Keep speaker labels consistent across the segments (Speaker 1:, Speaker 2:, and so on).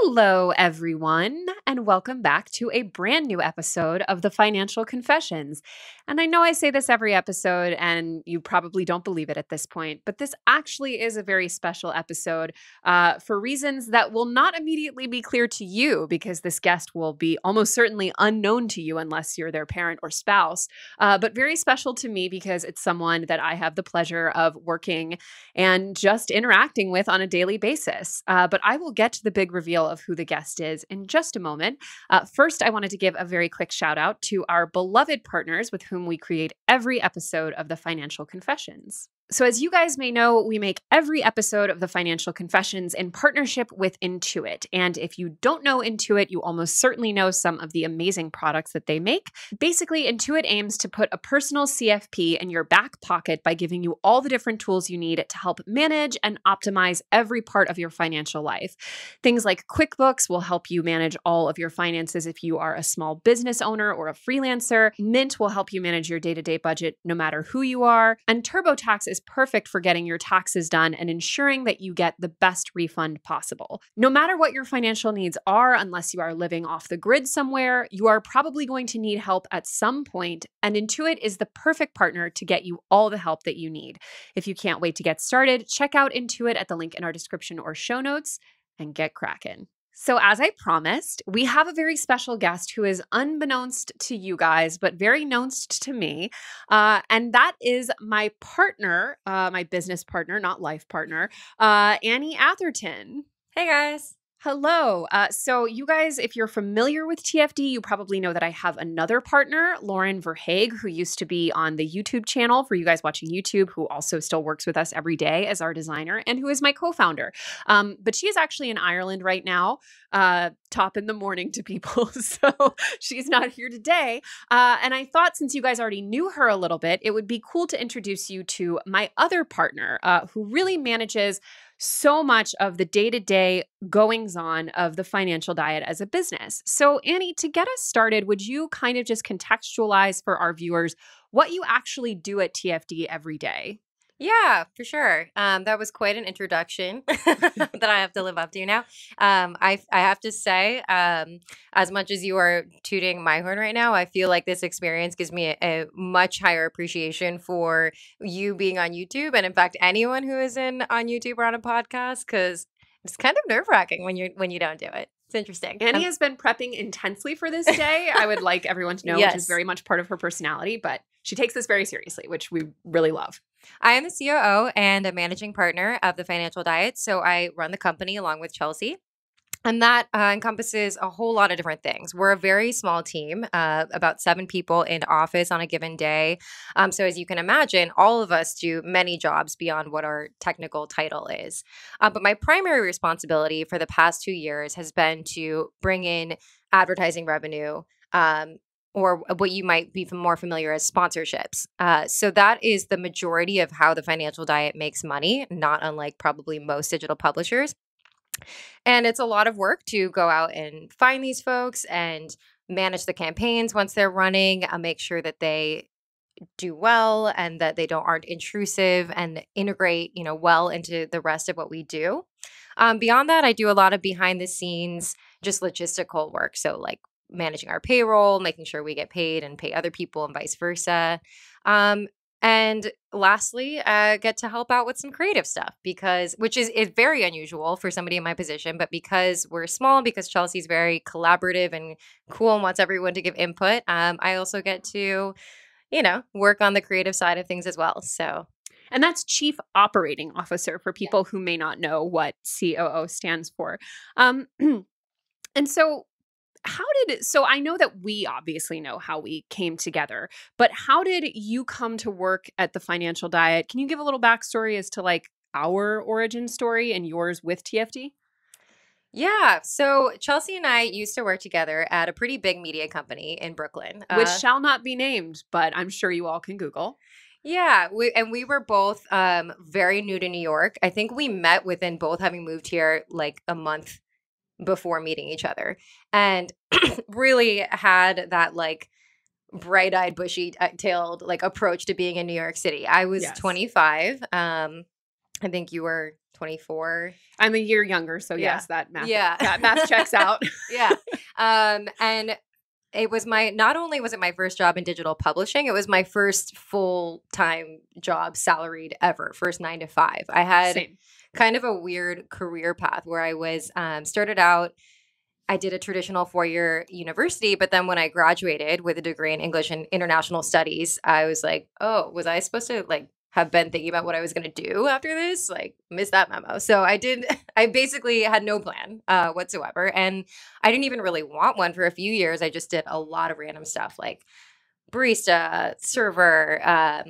Speaker 1: Hello, everyone, and welcome back to a brand new episode of the Financial Confessions. And I know I say this every episode, and you probably don't believe it at this point, but this actually is a very special episode for reasons that will not immediately be clear to you, because this guest will be almost certainly unknown to you unless you're their parent or spouse, but very special to me because it's someone that I have the pleasure of working and just interacting with on a daily basis. But I will get to the big reveal of who the guest is in just a moment. First, I wanted to give a very quick shout out to our beloved partners with whom we create every episode of the Financial Confessions. So as you guys may know, we make every episode of the Financial Confessions in partnership with Intuit. And if you don't know Intuit, you almost certainly know some of the amazing products that they make. Basically, Intuit aims to put a personal CFP in your back pocket by giving you all the different tools you need to help manage and optimize every part of your financial life. Things like QuickBooks will help you manage all of your finances if you are a small business owner or a freelancer. Mint will help you manage your day-to-day budget no matter who you are. And Turbotax is perfect for getting your taxes done and ensuring that you get the best refund possible. No matter what your financial needs are, unless you are living off the grid somewhere, you are probably going to need help at some point, and Intuit is the perfect partner to get you all the help that you need. If you can't wait to get started, check out Intuit at the link in our description or show notes and get cracking. So as I promised, we have a very special guest who is unbeknownst to you guys, but very knownst to me. And that is my partner, my business partner, not life partner, Annie Atherton.
Speaker 2: Hey guys.
Speaker 1: Hello. So you guys, if you're familiar with TFD, you probably know that I have another partner, Lauren Verhaeg, who used to be on the YouTube channel for you guys watching YouTube, who also still works with us every day as our designer and who is my co-founder. But she is actually in Ireland right now, top in the morning to people. So she's not here today. And I thought since you guys already knew her a little bit, it would be cool to introduce you to my other partner, who really manages so much of the day-to-day goings-on of the financial diet as a business. So Annie, to get us started, would you kind of just contextualize for our viewers what you actually do at TFD every day?
Speaker 2: Yeah, for sure. That was quite an introduction that I have to live up to now. I have to say, as much as you are tooting my horn right now, I feel like this experience gives me a much higher appreciation for you being on YouTube, and in fact, anyone who is on YouTube or on a podcast, because it's kind of nerve-wracking when you don't do it. It's interesting.
Speaker 1: Annie has been prepping intensely for this day. I would like everyone to know,
Speaker 2: Yes.
Speaker 1: which is very much part of her personality, but she takes this very seriously, which we really love.
Speaker 2: I am the COO and a managing partner of the Financial Diet. So I run the company along with Chelsea. And that encompasses a whole lot of different things. We're a very small team, about 7 people in office on a given day. So as you can imagine, all of us do many jobs beyond what our technical title is. But my primary responsibility for the past 2 years has been to bring in advertising revenue, or what you might be more familiar as sponsorships. So that is the majority of how the Financial Diet makes money, not unlike probably most digital publishers. And it's a lot of work to go out and find these folks and manage the campaigns once they're running, make sure that they do well and that they aren't intrusive, and integrate, well into the rest of what we do. Beyond that, I do a lot of behind the scenes, just logistical work. So like managing our payroll, making sure we get paid and pay other people and vice versa. And lastly, get to help out with some creative stuff, which is very unusual for somebody in my position, but because we're small, because Chelsea's very collaborative and cool and wants everyone to give input, I also get to, work on the creative side of things as well. So.
Speaker 1: And that's Chief Operating Officer for people who may not know what COO stands for. And so so I know that we obviously know how we came together, but how did you come to work at the Financial Diet? Can you give a little backstory as to like our origin story and yours with TFD?
Speaker 2: Yeah. So Chelsea and I used to work together at a pretty big media company in Brooklyn.
Speaker 1: Which shall not be named, but I'm sure you all can Google.
Speaker 2: Yeah, we were both very new to New York. I think we met within both having moved here like a month before meeting each other, and really had that like bright-eyed, bushy-tailed like approach to being in New York City. I was 25. I think you were 24.
Speaker 1: I'm a year younger, so
Speaker 2: Yeah.
Speaker 1: yes, that math,
Speaker 2: Yeah.
Speaker 1: that math checks out.
Speaker 2: Yeah. And it was not only was it my first job in digital publishing, it was my first full-time job, salaried ever, first 9 to 5. I had
Speaker 1: Same.
Speaker 2: kind of a weird career path where I was started out. I did a traditional 4-year university, but then when I graduated with a degree in English and International Studies, I was like, oh, was I supposed to like have been thinking about what I was going to do after this? Like, missed that memo. So I basically had no plan whatsoever. And I didn't even really want one for a few years. I just did a lot of random stuff like barista, server,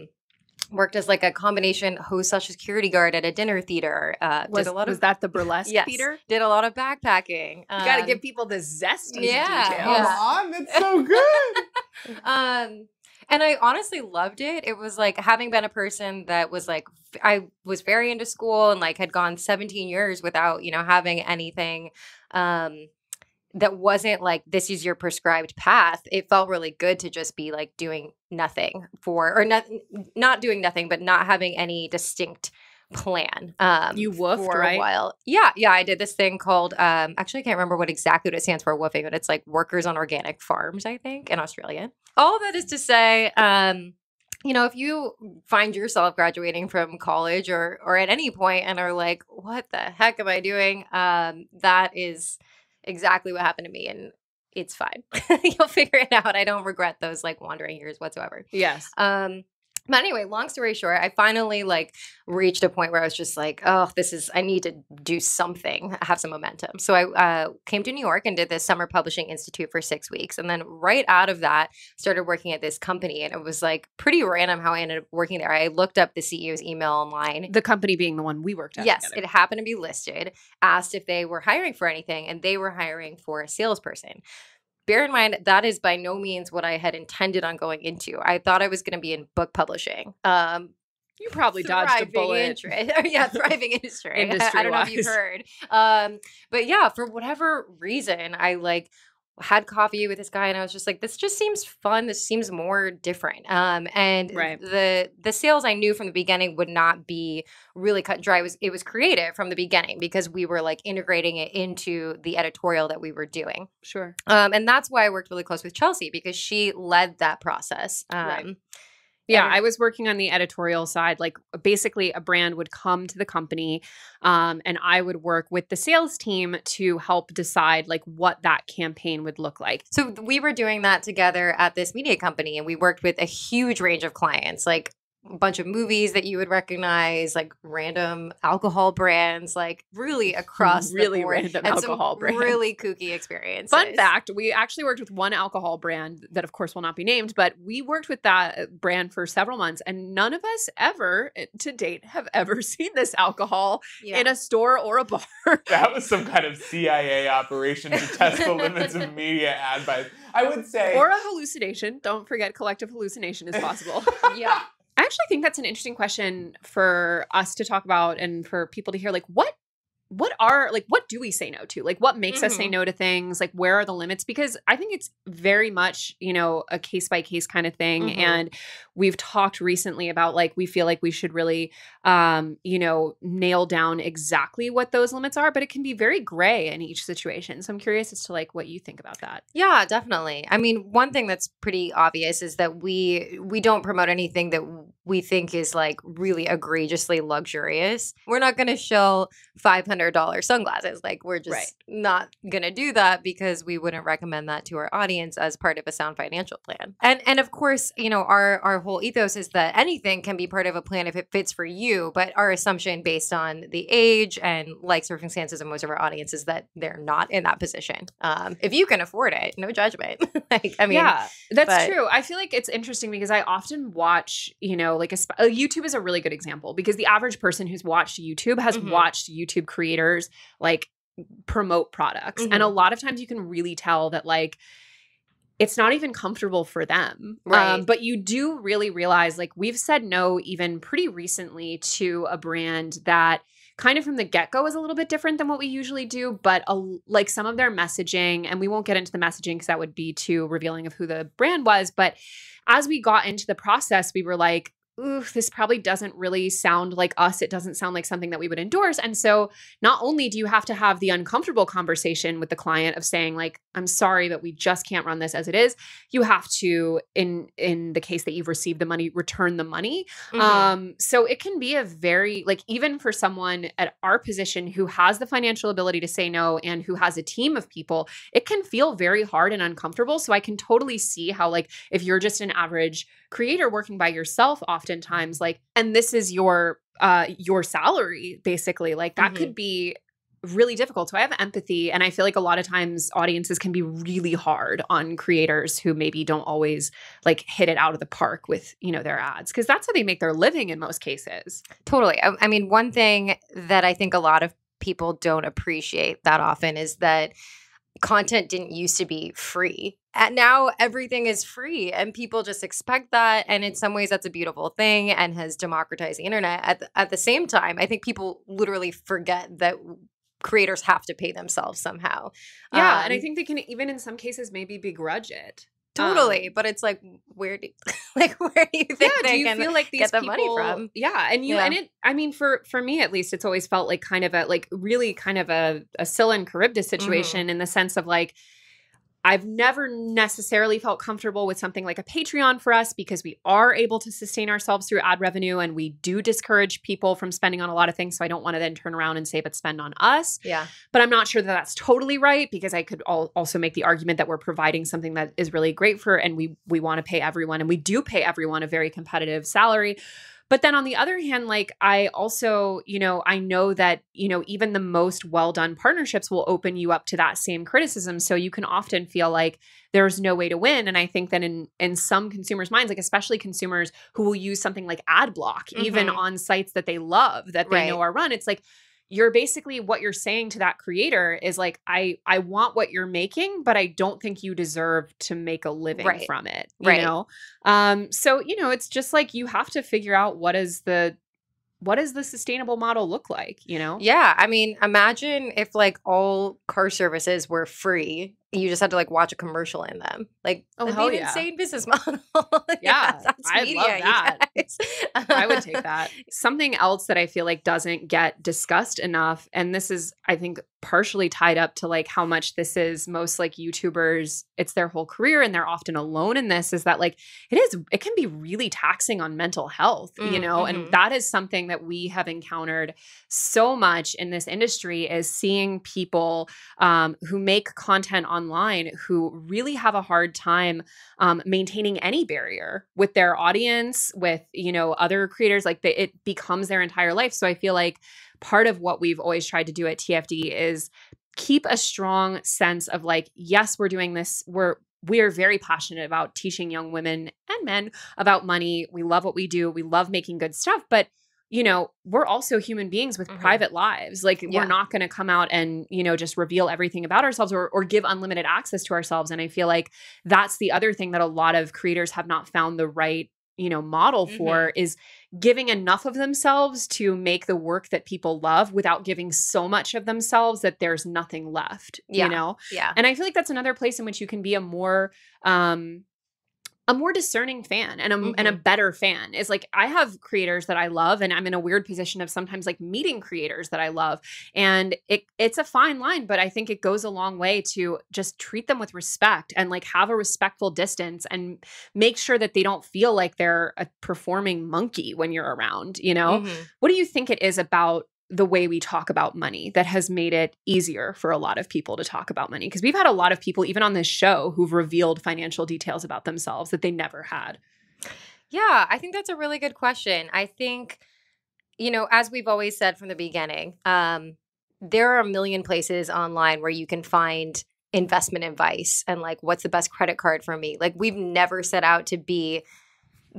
Speaker 2: worked as like a combination host / security guard at a dinner theater.
Speaker 1: Was that the burlesque
Speaker 2: yes,
Speaker 1: theater?
Speaker 2: did a lot of backpacking.
Speaker 1: You got to give people the zesty details.
Speaker 2: Yeah.
Speaker 3: Come on, that's so good.
Speaker 2: And I honestly loved it. It was like having been a person that was like, I was very into school and like had gone 17 years without, having anything that wasn't like, this is your prescribed path. It felt really good to just be like doing nothing not doing nothing, but not having any distinct plan.
Speaker 1: You woofed,
Speaker 2: for
Speaker 1: right?
Speaker 2: a while. Yeah. I did this thing called actually I can't remember what it stands for, woofing, but it's like Workers on Organic Farms, I think, in Australia. All that is to say, if you find yourself graduating from college or at any point and are like, what the heck am I doing? That is exactly what happened to me, and it's fine. You'll figure it out. I don't regret those like wandering years whatsoever.
Speaker 1: Yes.
Speaker 2: But anyway, long story short, I finally like reached a point where I was just like, oh, I need to do something, have some momentum. So I came to New York and did this Summer Publishing Institute for 6 weeks. And then right out of that, started working at this company. And it was like pretty random how I ended up working there. I looked up the CEO's email online.
Speaker 1: The company being the one we worked at.
Speaker 2: Yes,
Speaker 1: together.
Speaker 2: it happened to be listed, asked if they were hiring for anything, and they were hiring for a salesperson. Bear in mind, that is by no means what I had intended on going into. I thought I was going to be in book publishing.
Speaker 1: You probably dodged a bullet.
Speaker 2: Thriving industry. I don't know if you've heard. But yeah, for whatever reason, I like had coffee with this guy and I was just like, this just seems fun. This seems more different. And
Speaker 1: Right.
Speaker 2: the sales I knew from the beginning would not be really cut and dry. It was creative from the beginning because we were like integrating it into the editorial that we were doing.
Speaker 1: Sure.
Speaker 2: And that's why I worked really close with Chelsea because she led that process.
Speaker 1: Right. Yeah, I was working on the editorial side. Like basically a brand would come to the company and I would work with the sales team to help decide like what that campaign would look like.
Speaker 2: So we were doing that together at this media company and we worked with a huge range of clients, like a bunch of movies that you would recognize, like random alcohol brands, like really across
Speaker 1: really
Speaker 2: the board.
Speaker 1: random
Speaker 2: and
Speaker 1: alcohol
Speaker 2: some
Speaker 1: brands.
Speaker 2: Really kooky experiences.
Speaker 1: Fun fact, we actually worked with one alcohol brand that of course will not be named, but we worked with that brand for several months and none of us ever to date have ever seen this alcohol in a store or a bar.
Speaker 3: That was some kind of CIA operation to test the limits of media ad buys. I would say.
Speaker 1: Or a hallucination. Don't forget collective hallucination is possible.
Speaker 2: Yeah.
Speaker 1: I actually think that's an interesting question for us to talk about and for people to hear. Like, what do we say no to? Like, what makes us say no to things? Like, where are the limits? Because I think it's very much, a case by case kind of thing. And we've talked recently about like, we feel like we should really, nail down exactly what those limits are, but it can be very gray in each situation. So I'm curious as to like what you think about that.
Speaker 2: Yeah, definitely. I mean, one thing that's pretty obvious is that we don't promote anything that we think is like really egregiously luxurious. We're not going to show $500 sunglasses. Like we're just not going to do that because we wouldn't recommend that to our audience as part of a sound financial plan. And of course, our whole ethos is that anything can be part of a plan if it fits for you, but our assumption based on the age and life circumstances of most of our audience is that they're not in that position. If you can afford it, no judgment.
Speaker 1: Yeah, that's true. I feel like it's interesting because I often watch, YouTube is a really good example because the average person who's watched YouTube has watched YouTube creators like promote products. And a lot of times you can really tell that like, it's not even comfortable for them.
Speaker 2: Right.
Speaker 1: But you do really realize like we've said no even pretty recently to a brand that kind of from the get-go is a little bit different than what we usually do, but like some of their messaging, and we won't get into the messaging because that would be too revealing of who the brand was. But as we got into the process, we were like, ooh, this probably doesn't really sound like us. It doesn't sound like something that we would endorse. And so not only do you have to have the uncomfortable conversation with the client of saying like, I'm sorry, but we just can't run this as it is. You have to, in the case that you've received the money, return the money. So it can be a very, like, even for someone at our position who has the financial ability to say no and who has a team of people, it can feel very hard and uncomfortable. So I can totally see how, like, if you're just an average creator working by yourself, oftentimes, like, and this is your salary, basically, like that could be really difficult. So I have empathy, and I feel like a lot of times audiences can be really hard on creators who maybe don't always like hit it out of the park with, their ads, because that's how they make their living in most cases.
Speaker 2: Totally. I mean, one thing that I think a lot of people don't appreciate that often is that content didn't used to be free. And now everything is free, and people just expect that. And in some ways, that's a beautiful thing and has democratized the internet. At the same time, I think people literally forget that creators have to pay themselves somehow.
Speaker 1: Yeah. And I think they can, even in some cases, maybe begrudge it.
Speaker 2: Totally. But it's like, where do you think
Speaker 1: do you feel like these
Speaker 2: get the
Speaker 1: people,
Speaker 2: money from?
Speaker 1: Yeah. And I mean, for me, at least, it's always felt like kind of a Scylla and Charybdis situation in the sense of like, I've never necessarily felt comfortable with something like a Patreon for us because we are able to sustain ourselves through ad revenue, and we do discourage people from spending on a lot of things. So I don't want to then turn around and say, but spend on us.
Speaker 2: Yeah.
Speaker 1: But I'm not sure that that's totally right, because I could also make the argument that we're providing something that is really great and we want to pay everyone, and we do pay everyone a very competitive salary. But then on the other hand, like I also, I know that, even the most well-done partnerships will open you up to that same criticism. So you can often feel like there's no way to win. And I think that in some consumers' minds, like especially consumers who will use something like Adblock, even on sites that they love, that they know are run, it's like, you're basically, what you're saying to that creator is like, I want what you're making, but I don't think you deserve to make a living from it. You know? So, it's just like, you have to figure out what does the sustainable model look like,
Speaker 2: Yeah. I mean, imagine if like all car services were free. You just had to like watch a commercial in them. Like, that'd be an insane business model.
Speaker 1: That's I love that. I would take that. Something else that I feel like doesn't get discussed enough, and this is, I think, partially tied up to like how much this is most like YouTubers, it's their whole career and they're often alone in this, is that like it can be really taxing on mental health, and that is something that we have encountered so much in this industry, is seeing people who make content online who really have a hard time maintaining any barrier with their audience, with, other creators. Like it becomes their entire life. So I feel like part of what we've always tried to do at TFD is keep a strong sense of like, yes, we're doing this. We are very passionate about teaching young women and men about money. We love what we do. We love making good stuff, but we're also human beings with private lives. Like we're not going to come out and, just reveal everything about ourselves or give unlimited access to ourselves. And I feel like that's the other thing that a lot of creators have not found the right, model for, is giving enough of themselves to make the work that people love without giving so much of themselves that there's nothing left,
Speaker 2: Yeah.
Speaker 1: And I feel like that's another place in which you can be a more discerning fan and a better fan. Is like, I have creators that I love, and I'm in a weird position of sometimes like meeting creators that I love, and it's a fine line, but I think it goes a long way to just treat them with respect and like have a respectful distance and make sure that they don't feel like they're a performing monkey when you're around, What do you think it is about the way we talk about money that has made it easier for a lot of people to talk about money? Because we've had a lot of people, even on this show, who've revealed financial details about themselves that they never had.
Speaker 2: Yeah, I think that's a really good question. I think, as we've always said from the beginning, there are a million places online where you can find investment advice and like, what's the best credit card for me? Like, we've never set out to be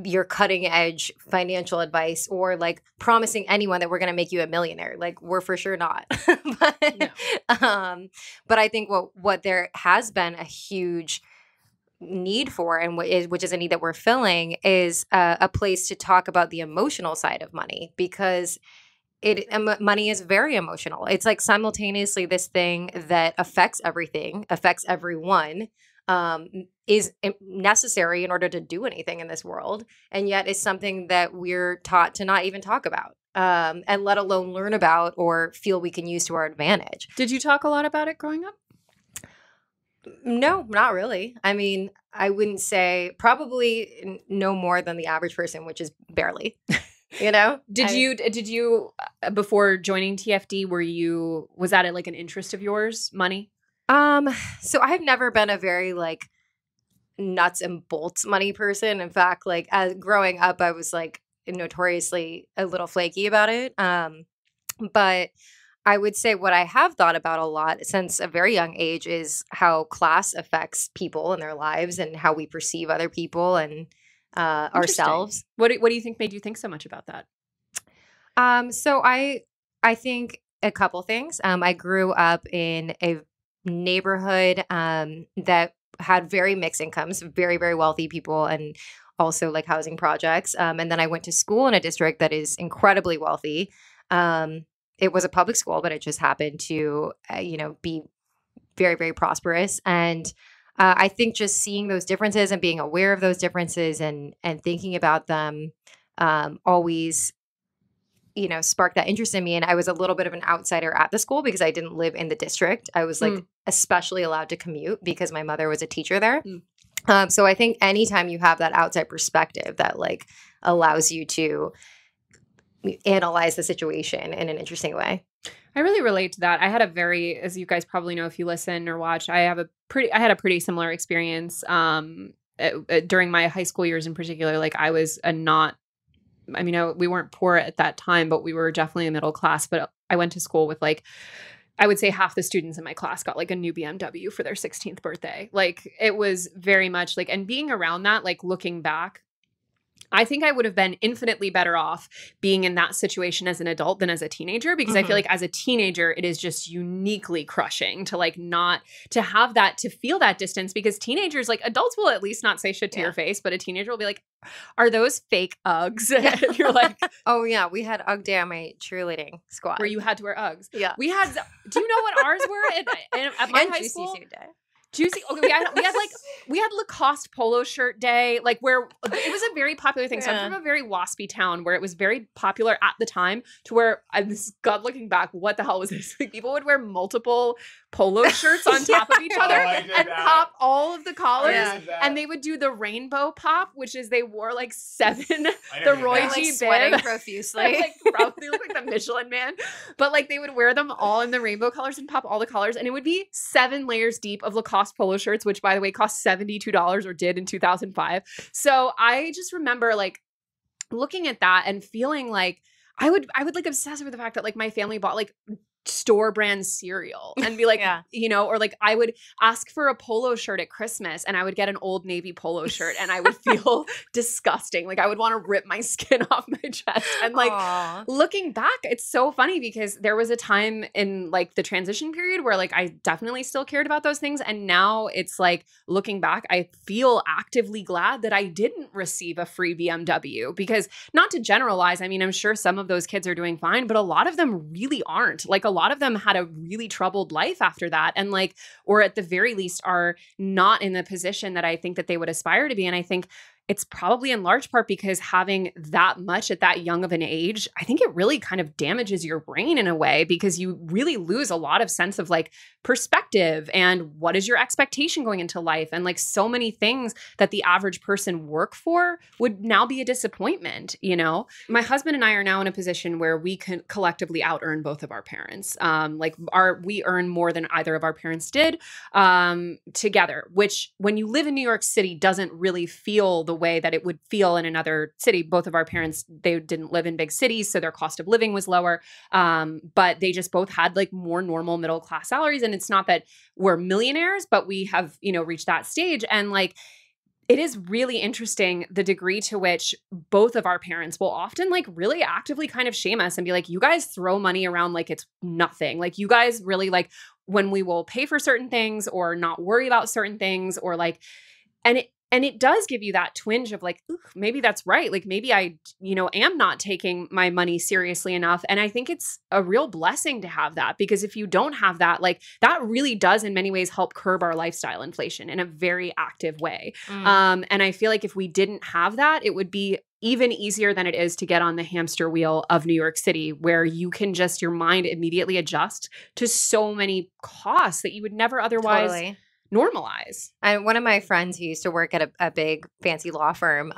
Speaker 2: your cutting edge financial advice or like promising anyone that we're going to make you a millionaire. Like, we're for sure not. But I think what there has been a huge need for, and which is a need that we're filling, is a place to talk about the emotional side of money, because money is very emotional. It's like simultaneously this thing that affects everything, affects everyone, is necessary in order to do anything in this world, and yet is something that we're taught to not even talk about, and let alone learn about or feel we can use to our advantage.
Speaker 1: Did you talk a lot about it growing up?
Speaker 2: No, not really. I mean, I wouldn't say, probably no more than the average person, which is barely. You know?
Speaker 1: Did you before joining TFD, was that like an interest of yours, money?
Speaker 2: So I've never been a very like nuts and bolts money person. In fact, like as growing up, I was like notoriously a little flaky about it. But I would say what I have thought about a lot since a very young age is how class affects people in their lives and how we perceive other people and ourselves.
Speaker 1: What do you think made you think so much about that?
Speaker 2: So I think a couple things. I grew up in a neighborhood that had very mixed incomes, very, very wealthy people, and also like housing projects. And then I went to school in a district that is incredibly wealthy. It was a public school, but it just happened to, be very, very prosperous. And I think just seeing those differences and being aware of those differences and thinking about them always, sparked that interest in me. And I was a little bit of an outsider at the school because I didn't live in the district. I was like especially allowed to commute because my mother was a teacher there. So I think anytime you have that outside perspective that like allows you to analyze the situation in an interesting way.
Speaker 1: I really relate to that. I had as you guys probably know if you listen or watch, I had a pretty similar experience during my high school years in particular. Like we weren't poor at that time, but we were definitely a middle class. But I went to school with like, I would say half the students in my class got like a new BMW for their 16th birthday. Like it was very much like, and being around that, like looking back, I think I would have been infinitely better off being in that situation as an adult than as a teenager, because I feel like as a teenager, it is just uniquely crushing to like not to have that, to feel that distance, because teenagers, like adults will at least not say shit to your face, but a teenager will be like, are those fake Uggs? And you're like,
Speaker 2: oh yeah, we had Ugg Day on my cheerleading squad.
Speaker 1: Where you had to wear Uggs.
Speaker 2: Yeah.
Speaker 1: Do you know what ours were at my high school?
Speaker 2: Suit day.
Speaker 1: Juicy. Okay, we had Lacoste polo shirt day, like where it was a very popular thing. So I'm from a very waspy town where it was very popular at the time, to where God, looking back, what the hell was this? Like people would wear multiple polo shirts on top of each other and pop all of the collars, and they would do the rainbow pop, which is they wore like 7 the Roy G. Biv,
Speaker 2: sweating profusely,
Speaker 1: like probably look like the Michelin Man, but like they would wear them all in the rainbow colors and pop all the collars, and it would be 7 layers deep of Lacoste polo shirts, which by the way cost $72 or did in 2005. So I just remember like looking at that and feeling like I would like obsess over the fact that like my family bought like store brand cereal and be like, or like I would ask for a polo shirt at Christmas and I would get an Old Navy polo shirt and I would feel disgusting. Like I would want to rip my skin off my chest. And like looking back, it's so funny because there was a time in like the transition period where like I definitely still cared about those things. And now it's like looking back, I feel actively glad that I didn't receive a free BMW, because not to generalize, I mean, I'm sure some of those kids are doing fine, but a lot of them really aren't. Like a lot of them had a really troubled life after that, and like, or at the very least are not in the position that I think that they would aspire to be. And I think it's probably in large part because having that much at that young of an age, I think it really kind of damages your brain in a way, because you really lose a lot of sense of like perspective and what is your expectation going into life. And like so many things that the average person work for would now be a disappointment, you know? My husband and I are now in a position where we can collectively out earn both of our parents. We earn more than either of our parents did together, which when you live in New York City doesn't really feel the way that it would feel in another city. Both of our parents, they didn't live in big cities, so their cost of living was lower. But they just both had like more normal middle class salaries. And it's not that we're millionaires, but we have, reached that stage. And like, it is really interesting the degree to which both of our parents will often like really actively kind of shame us and be like, you guys throw money around like it's nothing. Like you guys really like when we will pay for certain things or not worry about certain things or like, and And it does give you that twinge of like, ooh, maybe that's right. Like maybe I, am not taking my money seriously enough. And I think it's a real blessing to have that, because if you don't have that, like that really does in many ways help curb our lifestyle inflation in a very active way. And I feel like if we didn't have that, it would be even easier than it is to get on the hamster wheel of New York City, where you can just, your mind immediately adjust to so many costs that you would never otherwise normalize.
Speaker 2: And one of my friends who used to work at a big fancy law firm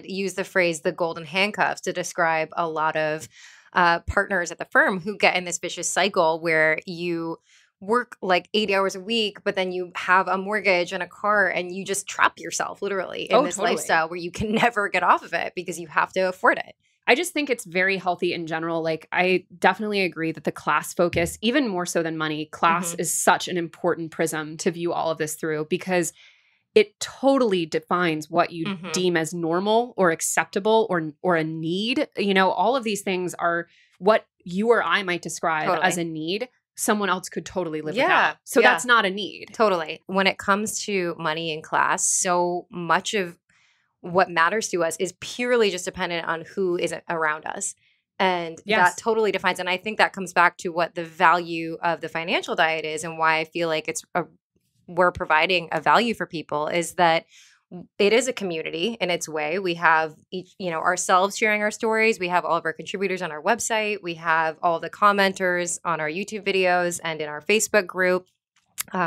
Speaker 2: used the phrase the golden handcuffs to describe a lot of partners at the firm who get in this vicious cycle where you work like 80 hours a week, but then you have a mortgage and a car and you just trap yourself literally in this lifestyle where you can never get off of it because you have to afford it.
Speaker 1: I just think it's very healthy in general. Like, I definitely agree that the class focus, even more so than money, class is such an important prism to view all of this through, because it totally defines what you deem as normal or acceptable or a need. All of these things are what you or I might describe as a need. Someone else could totally live without. So that's not a need.
Speaker 2: Totally. When it comes to money and class, so much of what matters to us is purely just dependent on who is around us. And that totally defines. And I think that comes back to what the value of the financial diet is, and why I feel like we're providing a value for people, is that it is a community in its way. We have ourselves sharing our stories. We have all of our contributors on our website. We have all the commenters on our YouTube videos and in our Facebook group,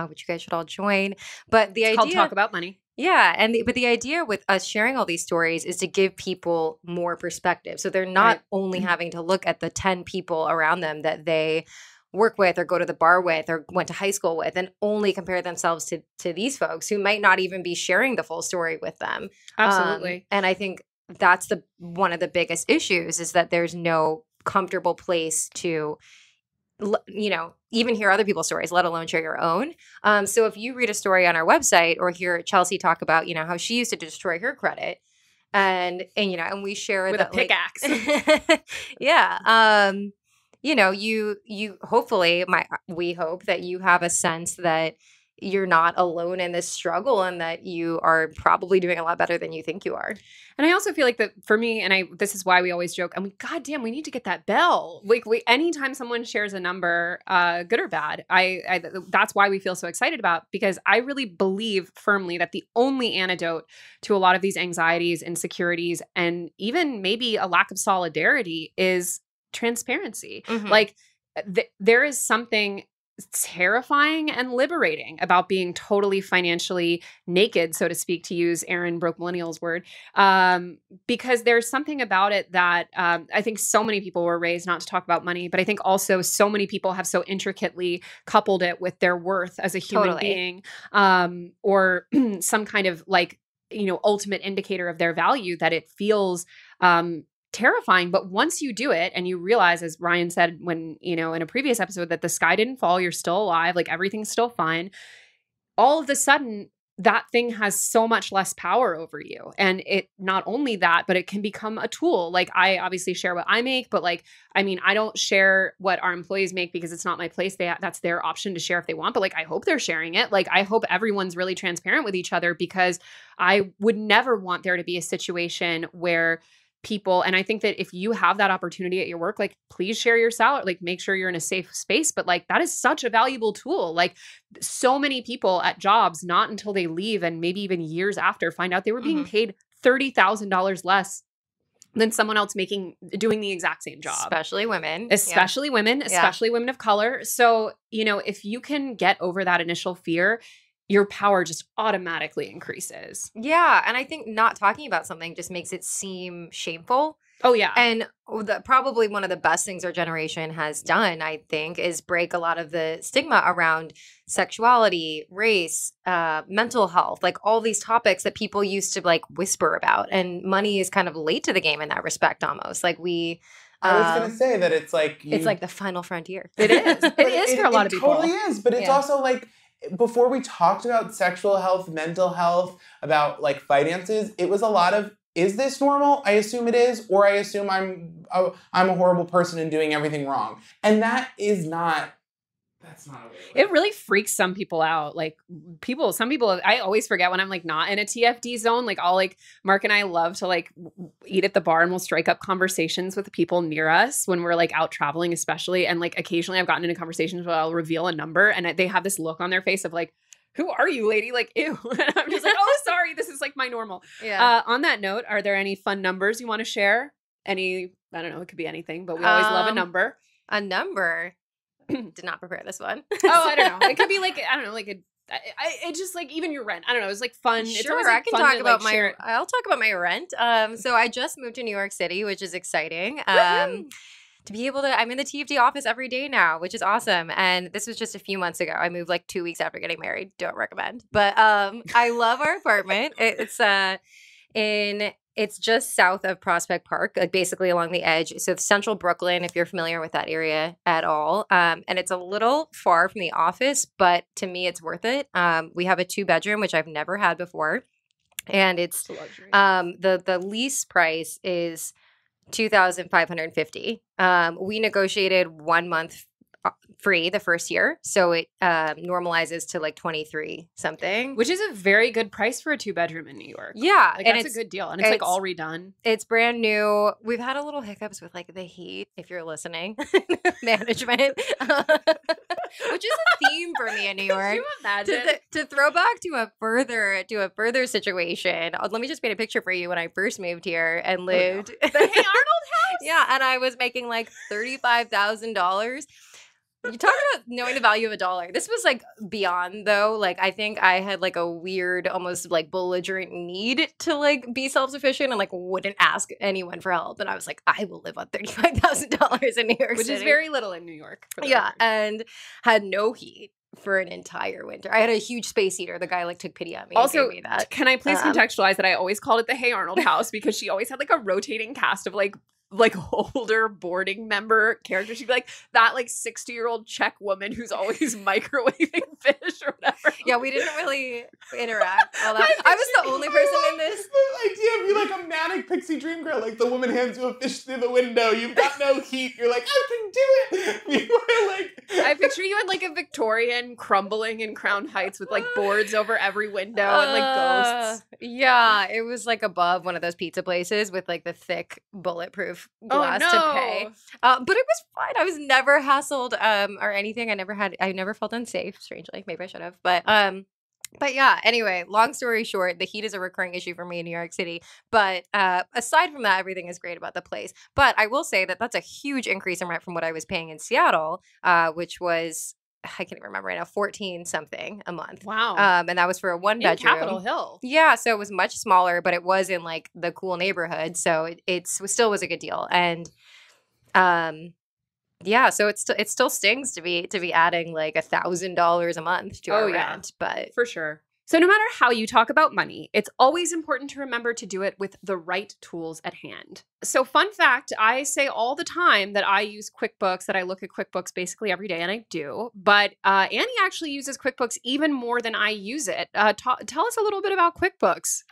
Speaker 2: which you guys should all join. But it's
Speaker 1: called Talk About Money.
Speaker 2: Yeah. But the idea with us sharing all these stories is to give people more perspective. So they're not only having to look at the 10 people around them that they work with or go to the bar with or went to high school with, and only compare themselves to these folks who might not even be sharing the full story with them.
Speaker 1: Absolutely.
Speaker 2: And I think that's one of the biggest issues, is that there's no comfortable place to even hear other people's stories, let alone share your own. So if you read a story on our website or hear Chelsea talk about, how she used to destroy her credit, and we share
Speaker 1: with a pickaxe.
Speaker 2: You hopefully, we hope that you have a sense that you're not alone in this struggle, and that you are probably doing a lot better than you think you are.
Speaker 1: And I also feel like that for me, and this is why we always joke, goddamn, we need to get that bell. Like, anytime someone shares a number, good or bad, that's why we feel so excited about, because I really believe firmly that the only antidote to a lot of these anxieties, insecurities, and even maybe a lack of solidarity is transparency. Like, there is something terrifying and liberating about being totally financially naked, so to speak, to use Aaron Broke Millennial's word, because there's something about it that I think so many people were raised not to talk about money, but I think also so many people have so intricately coupled it with their worth as a human being, or some kind of ultimate indicator of their value, that it feels terrifying. But once you do it and you realize, as Ryan said when, in a previous episode, that the sky didn't fall, you're still alive, like everything's still fine, all of a sudden that thing has so much less power over you. And it, not only that, but it can become a tool. Like, I obviously share what I make, but I don't share what our employees make because it's not my place. That's their option to share if they want. But I hope they're sharing it. I hope everyone's really transparent with each other, because I would never want there to be a situation where people, and I think that if you have that opportunity at your work, please share your salary, make sure you're in a safe space. But that is such a valuable tool. So many people at jobs, not until they leave and maybe even years after, find out they were being paid $30,000 less than someone else doing the exact same job.
Speaker 2: Especially women,
Speaker 1: especially women of color. So, if you can get over that initial fear, your power just automatically increases.
Speaker 2: Yeah. And I think not talking about something just makes it seem shameful.
Speaker 1: Oh, yeah.
Speaker 2: And probably one of the best things our generation has done, I think, is break a lot of the stigma around sexuality, race, mental health, all these topics that people used to whisper about. And money is kind of late to the game in that respect, almost. I
Speaker 3: was going to say that it's
Speaker 2: it's the final frontier.
Speaker 1: It is. It is for a lot of people.
Speaker 3: It totally is. But it's also before we talked about sexual health, mental health, about finances, it was a lot of, is this normal? I assume it is, or I assume I'm a horrible person and doing everything wrong. And that is not That's not a way.
Speaker 1: It really freaks some people out. Like some people, I always forget when I'm like not in a TFD zone. Like I'll like, Mark and I love to like eat at the bar, and we'll strike up conversations with the people near us when we're like out traveling, especially. And like occasionally I've gotten into conversations where I'll reveal a number and they have this look on their face of like, who are you, lady? Like, ew. And I'm just like, oh, sorry. This is like my normal.
Speaker 2: Yeah.
Speaker 1: On that note, are there any fun numbers you want to share? I don't know, it could be anything, but we always love a number.
Speaker 2: A number. Did not prepare this one.
Speaker 1: Oh, I don't know. It could be like, I don't know, like it's just like even your rent. I don't know. It's like fun.
Speaker 2: Sure,
Speaker 1: it's always, like,
Speaker 2: I can
Speaker 1: fun
Speaker 2: talk
Speaker 1: to,
Speaker 2: about
Speaker 1: like,
Speaker 2: I'll talk about my rent. So I just moved to New York City, which is exciting. To be able to, I'm in the TFD office every day now, which is awesome. And this was just a few months ago. I moved like 2 weeks after getting married. Don't recommend. But I love our apartment. It's just south of Prospect Park, like basically along the edge. So central Brooklyn, if you're familiar with that area at all. And it's a little far from the office, but to me, it's worth it. We have a 2-bedroom, which I've never had before. And it's
Speaker 1: a luxury.
Speaker 2: The lease price is $2,550. We negotiated 1 month free the first year, so it normalizes to like 23 something,
Speaker 1: which is a very good price for a 2-bedroom in New York.
Speaker 2: Yeah,
Speaker 1: like, that's a good deal, and it's like all redone.
Speaker 2: It's brand new. We've had a little hiccups with like the heat, if you're listening, management, which is a theme for me in New York.
Speaker 1: Can you imagine?
Speaker 2: To throw back to a further situation, let me just paint a picture for you. When I first moved here and lived
Speaker 1: the Hey Arnold house,
Speaker 2: yeah, and I was making like $35,000. You talk about knowing the value of a dollar. This was like beyond though. Like I think I had like a weird, almost like belligerent need to like be self-sufficient and like wouldn't ask anyone for help. And I was like, I will live on $35,000 in New York
Speaker 1: Which
Speaker 2: City.
Speaker 1: is very little in New York.
Speaker 2: Yeah, and had no heat for an entire winter. I had a huge space heater. The guy like took pity on me.
Speaker 1: Also,
Speaker 2: and gave me that.
Speaker 1: Can I please contextualize that I always called it the Hey Arnold house because she always had like a rotating cast of like older boarding member characters. She'd be like that like 60-year-old Czech woman who's always microwaving fish or whatever.
Speaker 2: Yeah, we didn't really interact all that. I was the only person in this.
Speaker 3: The idea of you like a manic pixie dream girl, like the woman hands you a fish through the window, you've got no heat, you're like, I can do it. You are like
Speaker 1: I picture you in like a Victorian crumbling in Crown Heights with like boards over every window and like ghosts.
Speaker 2: Yeah, it was like above one of those pizza places with like the thick bulletproof glass to pay. But it was fine. I was never hassled or anything. I never felt unsafe, strangely. Maybe I should have. But yeah, anyway, long story short, the heat is a recurring issue for me in New York City. But aside from that, everything is great about the place. But I will say that that's a huge increase in rent from what I was paying in Seattle, which was, I can't even remember right now, 14 something a month.
Speaker 1: Wow.
Speaker 2: And that was for a 1-bedroom.
Speaker 1: In Capitol Hill.
Speaker 2: Yeah, so it was much smaller, but it was in like the cool neighborhood, so it still was a good deal. And yeah, so it still stings to be adding like $1,000 a month to our rent, but
Speaker 1: for sure. So no matter how you talk about money, it's always important to remember to do it with the right tools at hand. So fun fact, I say all the time that I use QuickBooks, that I look at QuickBooks basically every day, and I do. But Annie actually uses QuickBooks even more than I use it. Tell us a little bit about QuickBooks.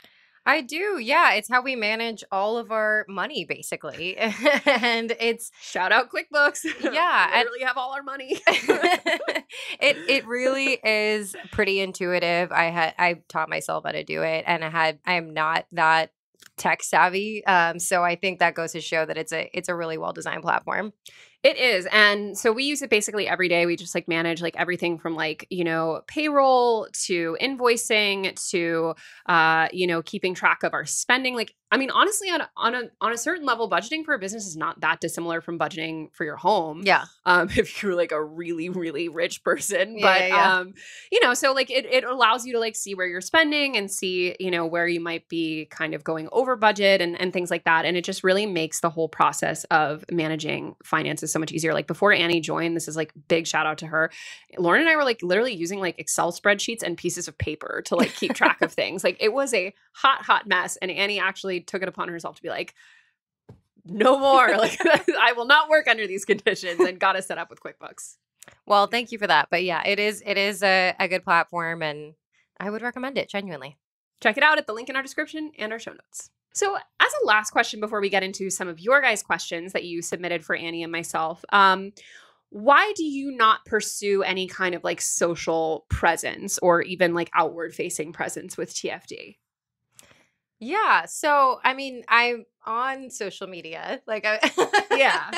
Speaker 2: I do. Yeah. It's how we manage all of our money, basically. And it's
Speaker 1: shout out QuickBooks.
Speaker 2: Yeah.
Speaker 1: We literally have all our money.
Speaker 2: It really is pretty intuitive. I taught myself how to do it, and I am not that tech savvy. So I think that goes to show that it's a really well designed platform.
Speaker 1: It is. And so we use it basically every day. We just like manage like everything from like, payroll to invoicing to, keeping track of our spending. Like, I mean, honestly, on a certain level, budgeting for a business is not that dissimilar from budgeting for your home.
Speaker 2: Yeah.
Speaker 1: If you're like a really, really rich person.
Speaker 2: Yeah,
Speaker 1: but, so like it allows you to like see where you're spending and see, where you might be kind of going over budget and things like that. And it just really makes the whole process of managing finances so much easier. Like before Annie joined, this is like big shout out to her. Lauren and I were like literally using like Excel spreadsheets and pieces of paper to like keep track of things. Like it was a hot mess. And Annie actually took it upon herself to be like, no more. Like I will not work under these conditions, and got us set up with QuickBooks.
Speaker 2: Well, thank you for that. But yeah, it is a good platform, and I would recommend it genuinely.
Speaker 1: Check it out at the link in our description and our show notes. So as a last question before we get into some of your guys' questions that you submitted for Annie and myself, why do you not pursue any kind of like social presence or even like outward facing presence with TFD?
Speaker 2: Yeah. So, I mean, I'm on social media. Like,
Speaker 1: Yeah.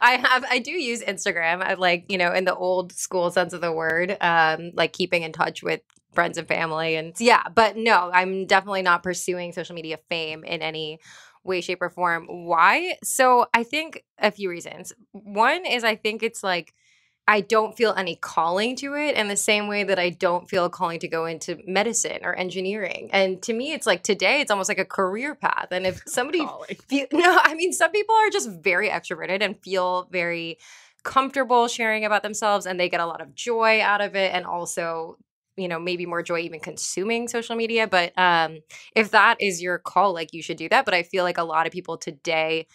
Speaker 2: I do use Instagram. I like, in the old school sense of the word, like keeping in touch with friends and family. And yeah, but no, I'm definitely not pursuing social media fame in any way, shape, or form. Why? So, I think a few reasons. One is I think it's like, I don't feel any calling to it in the same way that I don't feel a calling to go into medicine or engineering. And to me, it's like today, it's almost like a career path. And if somebody, no, I mean, some people are just very extroverted and feel very comfortable sharing about themselves, and they get a lot of joy out of it. And also, maybe more joy even consuming social media. But if that is your call, like you should do that. But I feel like a lot of people today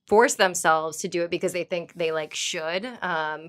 Speaker 2: force themselves to do it because they think they like should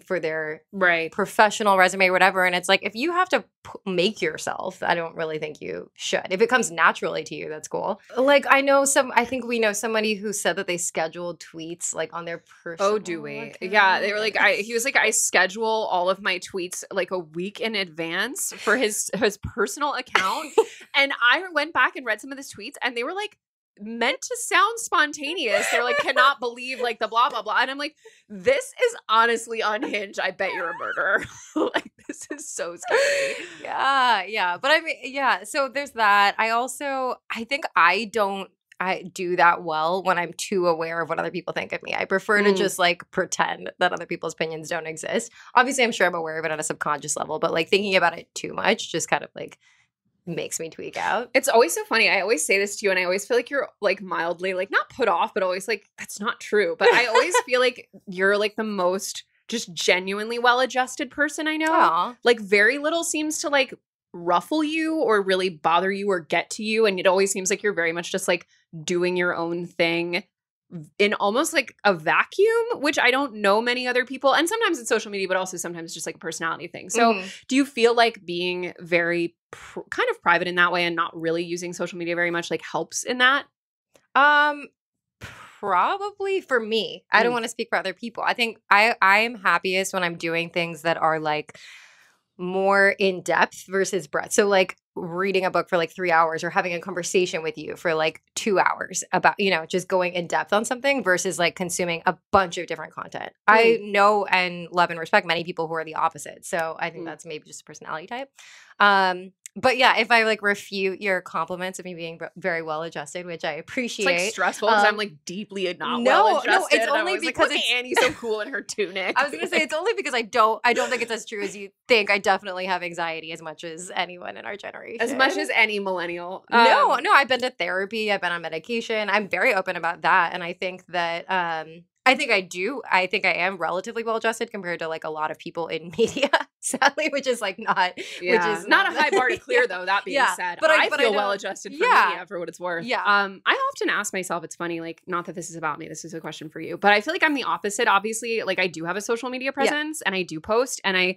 Speaker 2: for their professional resume or whatever. And it's like, if you have to make yourself, I don't really think you should. If it comes naturally to you, that's cool. Like I think we know somebody who said that they scheduled tweets like on their personal
Speaker 1: Oh, do we?
Speaker 2: account.
Speaker 1: Yeah. They were like, he was like, I schedule all of my tweets like a week in advance for his personal account. And I went back and read some of his tweets and they were like, meant to sound spontaneous. They're like, cannot believe like the blah, blah, blah. And I'm like, this is honestly unhinged. I bet you're a murderer. Like, this is so scary.
Speaker 2: Yeah. But I mean, yeah. So there's that. I think I do that well when I'm too aware of what other people think of me. I prefer to just like pretend that other people's opinions don't exist. Obviously, I'm sure I'm aware of it at a subconscious level, but like thinking about it too much just kind of like makes me tweak out.
Speaker 1: It's always so funny. I always say this to you and I always feel like you're like mildly like not put off, but always like that's not true. But I always feel like you're like the most just genuinely well-adjusted person I know.
Speaker 2: Aww.
Speaker 1: Like very little seems to like ruffle you or really bother you or get to you. And it always seems like you're very much just like doing your own thing in almost like a vacuum, which I don't know many other people. And sometimes it's social media, but also sometimes just like a personality thing. So do you feel like being very kind of private in that way and not really using social media very much like helps in that?
Speaker 2: Probably for me. I don't want to speak for other people. I think I'm happiest when I'm doing things that are like more in depth versus breadth. So like reading a book for like 3 hours or having a conversation with you for like 2 hours about, just going in depth on something versus like consuming a bunch of different content. I know and love and respect many people who are the opposite. So I think that's maybe just a personality type. But yeah, if I like refute your compliments of me being very well adjusted, which I appreciate.
Speaker 1: It's like stressful because I'm like deeply not well adjusted.
Speaker 2: No, it's only because
Speaker 1: like, Annie's so cool in her tunic.
Speaker 2: I was gonna say it's only because I don't think it's as true as you think. I definitely have anxiety as much as anyone in our generation.
Speaker 1: As much as any millennial.
Speaker 2: No, I've been to therapy. I've been on medication. I'm very open about that, and I think that I think I do. I think I am relatively well adjusted compared to like a lot of people in media, sadly, which is like not, which is
Speaker 1: not a high bar to clear though. That being said, but I feel well adjusted for media for what it's worth.
Speaker 2: Yeah.
Speaker 1: I often ask myself, it's funny, like not that this is about me, this is a question for you, but I feel like I'm the opposite. Obviously, like I do have a social media presence and I do post, and I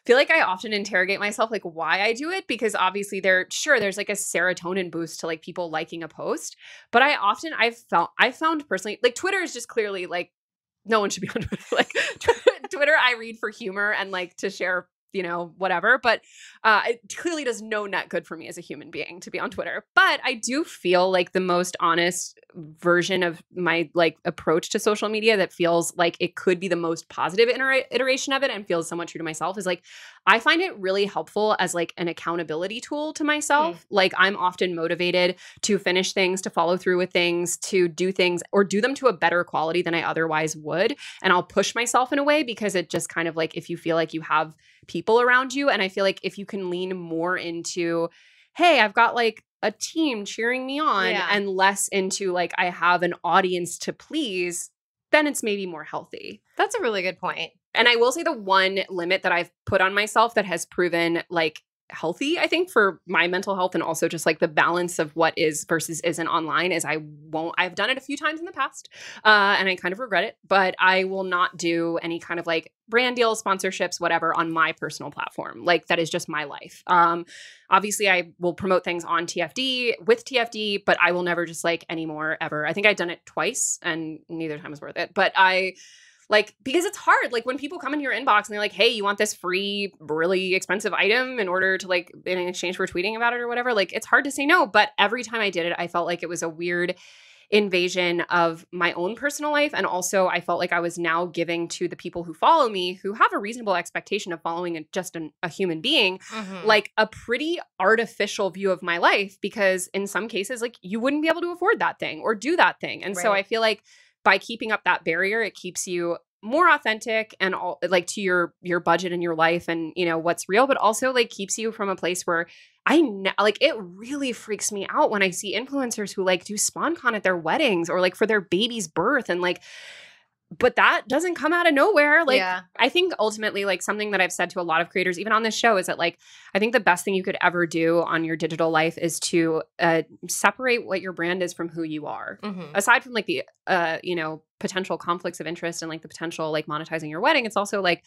Speaker 1: feel like I often interrogate myself like why I do it, because obviously there's like a serotonin boost to like people liking a post, but I've found personally like Twitter is just clearly like no one should be on Twitter. Like Twitter I read for humor and like to share whatever, but it clearly does no net good for me as a human being to be on Twitter. But I do feel like the most honest version of my like approach to social media that feels like it could be the most positive iteration of it and feels somewhat true to myself is like I find it really helpful as like an accountability tool to myself. Like I'm often motivated to finish things, to follow through with things, to do things or do them to a better quality than I otherwise would. And I'll push myself in a way because it just kind of like if you feel like you have people around you. And I feel like if you can lean more into, hey, I've got like a team cheering me on and less into like I have an audience to please, then it's maybe more healthy.
Speaker 2: That's a really good point.
Speaker 1: And I will say the one limit that I've put on myself that has proven like healthy, I think, for my mental health and also just like the balance of what is versus isn't online is I've done it a few times in the past and I kind of regret it, but I will not do any kind of like brand deals, sponsorships, whatever on my personal platform. Like that is just my life. Obviously I will promote things on TFD with TFD, but I will never just like anymore ever. I think I've done it twice and neither time was worth it, but I like, because it's hard. Like when people come into your inbox and they're like, hey, you want this free, really expensive item in order to like, in exchange for tweeting about it or whatever, like it's hard to say no. But every time I did it, I felt like it was a weird invasion of my own personal life. And also I felt like I was now giving to the people who follow me, who have a reasonable expectation of following a human being, like a pretty artificial view of my life, because in some cases, like you wouldn't be able to afford that thing or do that thing. And so I feel like by keeping up that barrier, it keeps you more authentic and all, like to your budget and your life and, you know, what's real, but also like keeps you from a place where like it really freaks me out when I see influencers who like do SponCon at their weddings or like for their baby's birth and like, but that doesn't come out of nowhere. Like, I think ultimately, like something that I've said to a lot of creators, even on this show, is that like, I think the best thing you could ever do on your digital life is to separate what your brand is from who you are. Aside from like the, you know, potential conflicts of interest and like the potential like monetizing your wedding, it's also like,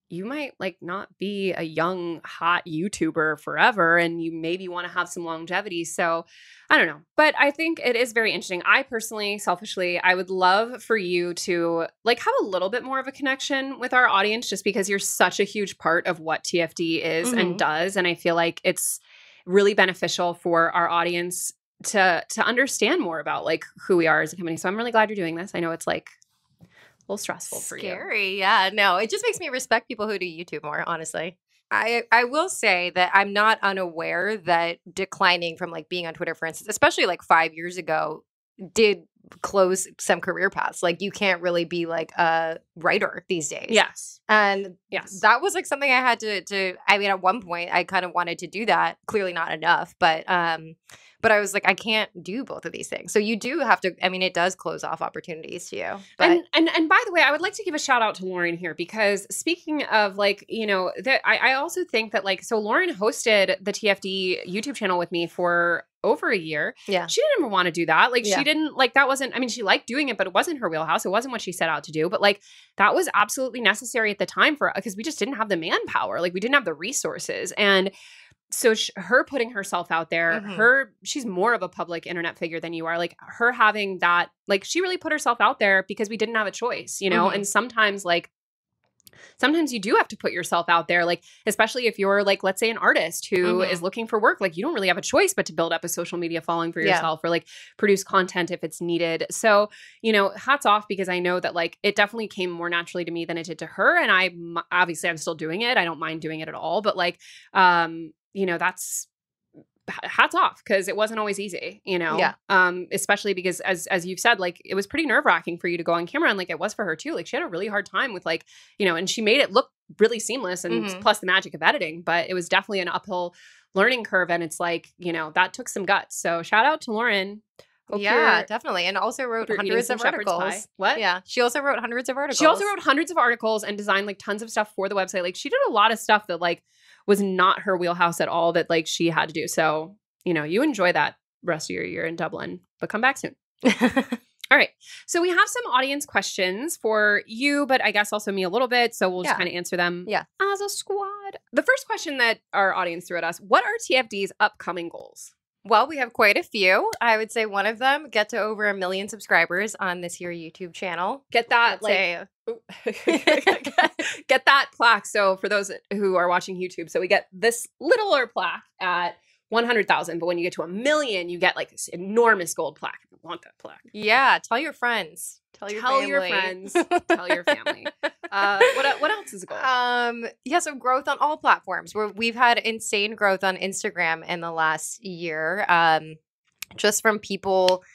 Speaker 1: you might like not be a young, hot YouTuber forever and you maybe want to have some longevity. So I don't know, but I think it is very interesting. I personally, selfishly, I would love for you to like have a little bit more of a connection with our audience just because you're such a huge part of what TFD is and does. And I feel like it's really beneficial for our audience to understand more about like who we are as a company. So I'm really glad you're doing this. I know it's like a little stressful for you.
Speaker 2: Scary, yeah. No, it just makes me respect people who do YouTube more, honestly. I will say that I'm not unaware that declining from like being on Twitter, for instance, especially like 5 years ago, did close some career paths. Like you can't really be like a writer these days.
Speaker 1: Yes.
Speaker 2: And that was like something I had to I mean, at one point I kind of wanted to do that. Clearly not enough, but I was like, I can't do both of these things. So you do have to, I mean, it does close off opportunities to you. But
Speaker 1: and by the way, I would like to give a shout out to Lauren here because speaking of like, you know, I also think that like, so Lauren hosted the TFD YouTube channel with me for over a year.
Speaker 2: Yeah.
Speaker 1: She didn't ever want to do that. Like she didn't like, that wasn't, I mean, she liked doing it, but it wasn't her wheelhouse. It wasn't what she set out to do. But like, that was absolutely necessary at the time because we just didn't have the manpower. Like we didn't have the resources. And so her putting herself out there, she's more of a public internet figure than you are. Like her having that, like she really put herself out there because we didn't have a choice, you know? And sometimes you do have to put yourself out there, like, especially if you're like, let's say an artist who is looking for work, like you don't really have a choice but to build up a social media following for yourself or like produce content if it's needed. So, you know, hats off because I know that like it definitely came more naturally to me than it did to her. And obviously I'm still doing it. I don't mind doing it at all. But like, you know, that's hats off because it wasn't always easy, you know? Especially because as you've said, like it was pretty nerve wracking for you to go on camera and like it was for her too. Like she had a really hard time with like, you know, and she made it look really seamless and plus the magic of editing, but it was definitely an uphill learning curve. And it's like, you know, that took some guts. So shout out to Lauren.
Speaker 2: Hope definitely. And also wrote hundreds of articles.
Speaker 1: What?
Speaker 2: Yeah. She also wrote hundreds of articles.
Speaker 1: She also wrote hundreds of articles and designed like tons of stuff for the website. Like she did a lot of stuff that like was not her wheelhouse at all that like she had to do. So, you know, you enjoy that rest of your year in Dublin, but come back soon. All right. So we have some audience questions for you, but I guess also me a little bit. So we'll just kind of answer them as a squad. The first question that our audience threw at us, what are TFD's upcoming goals?
Speaker 2: Well, we have quite a few. I would say one of them, get to over 1 million subscribers on this here YouTube channel.
Speaker 1: Get that, get that plaque. So for those who are watching YouTube, so we get this littler plaque at 100,000, but when you get to 1 million, you get like this enormous gold plaque. If you want that plaque.
Speaker 2: Yeah, tell your friends. Tell your
Speaker 1: friends. Tell your family. What else is a goal?
Speaker 2: So growth on all platforms. We've had insane growth on Instagram in the last year. Just from people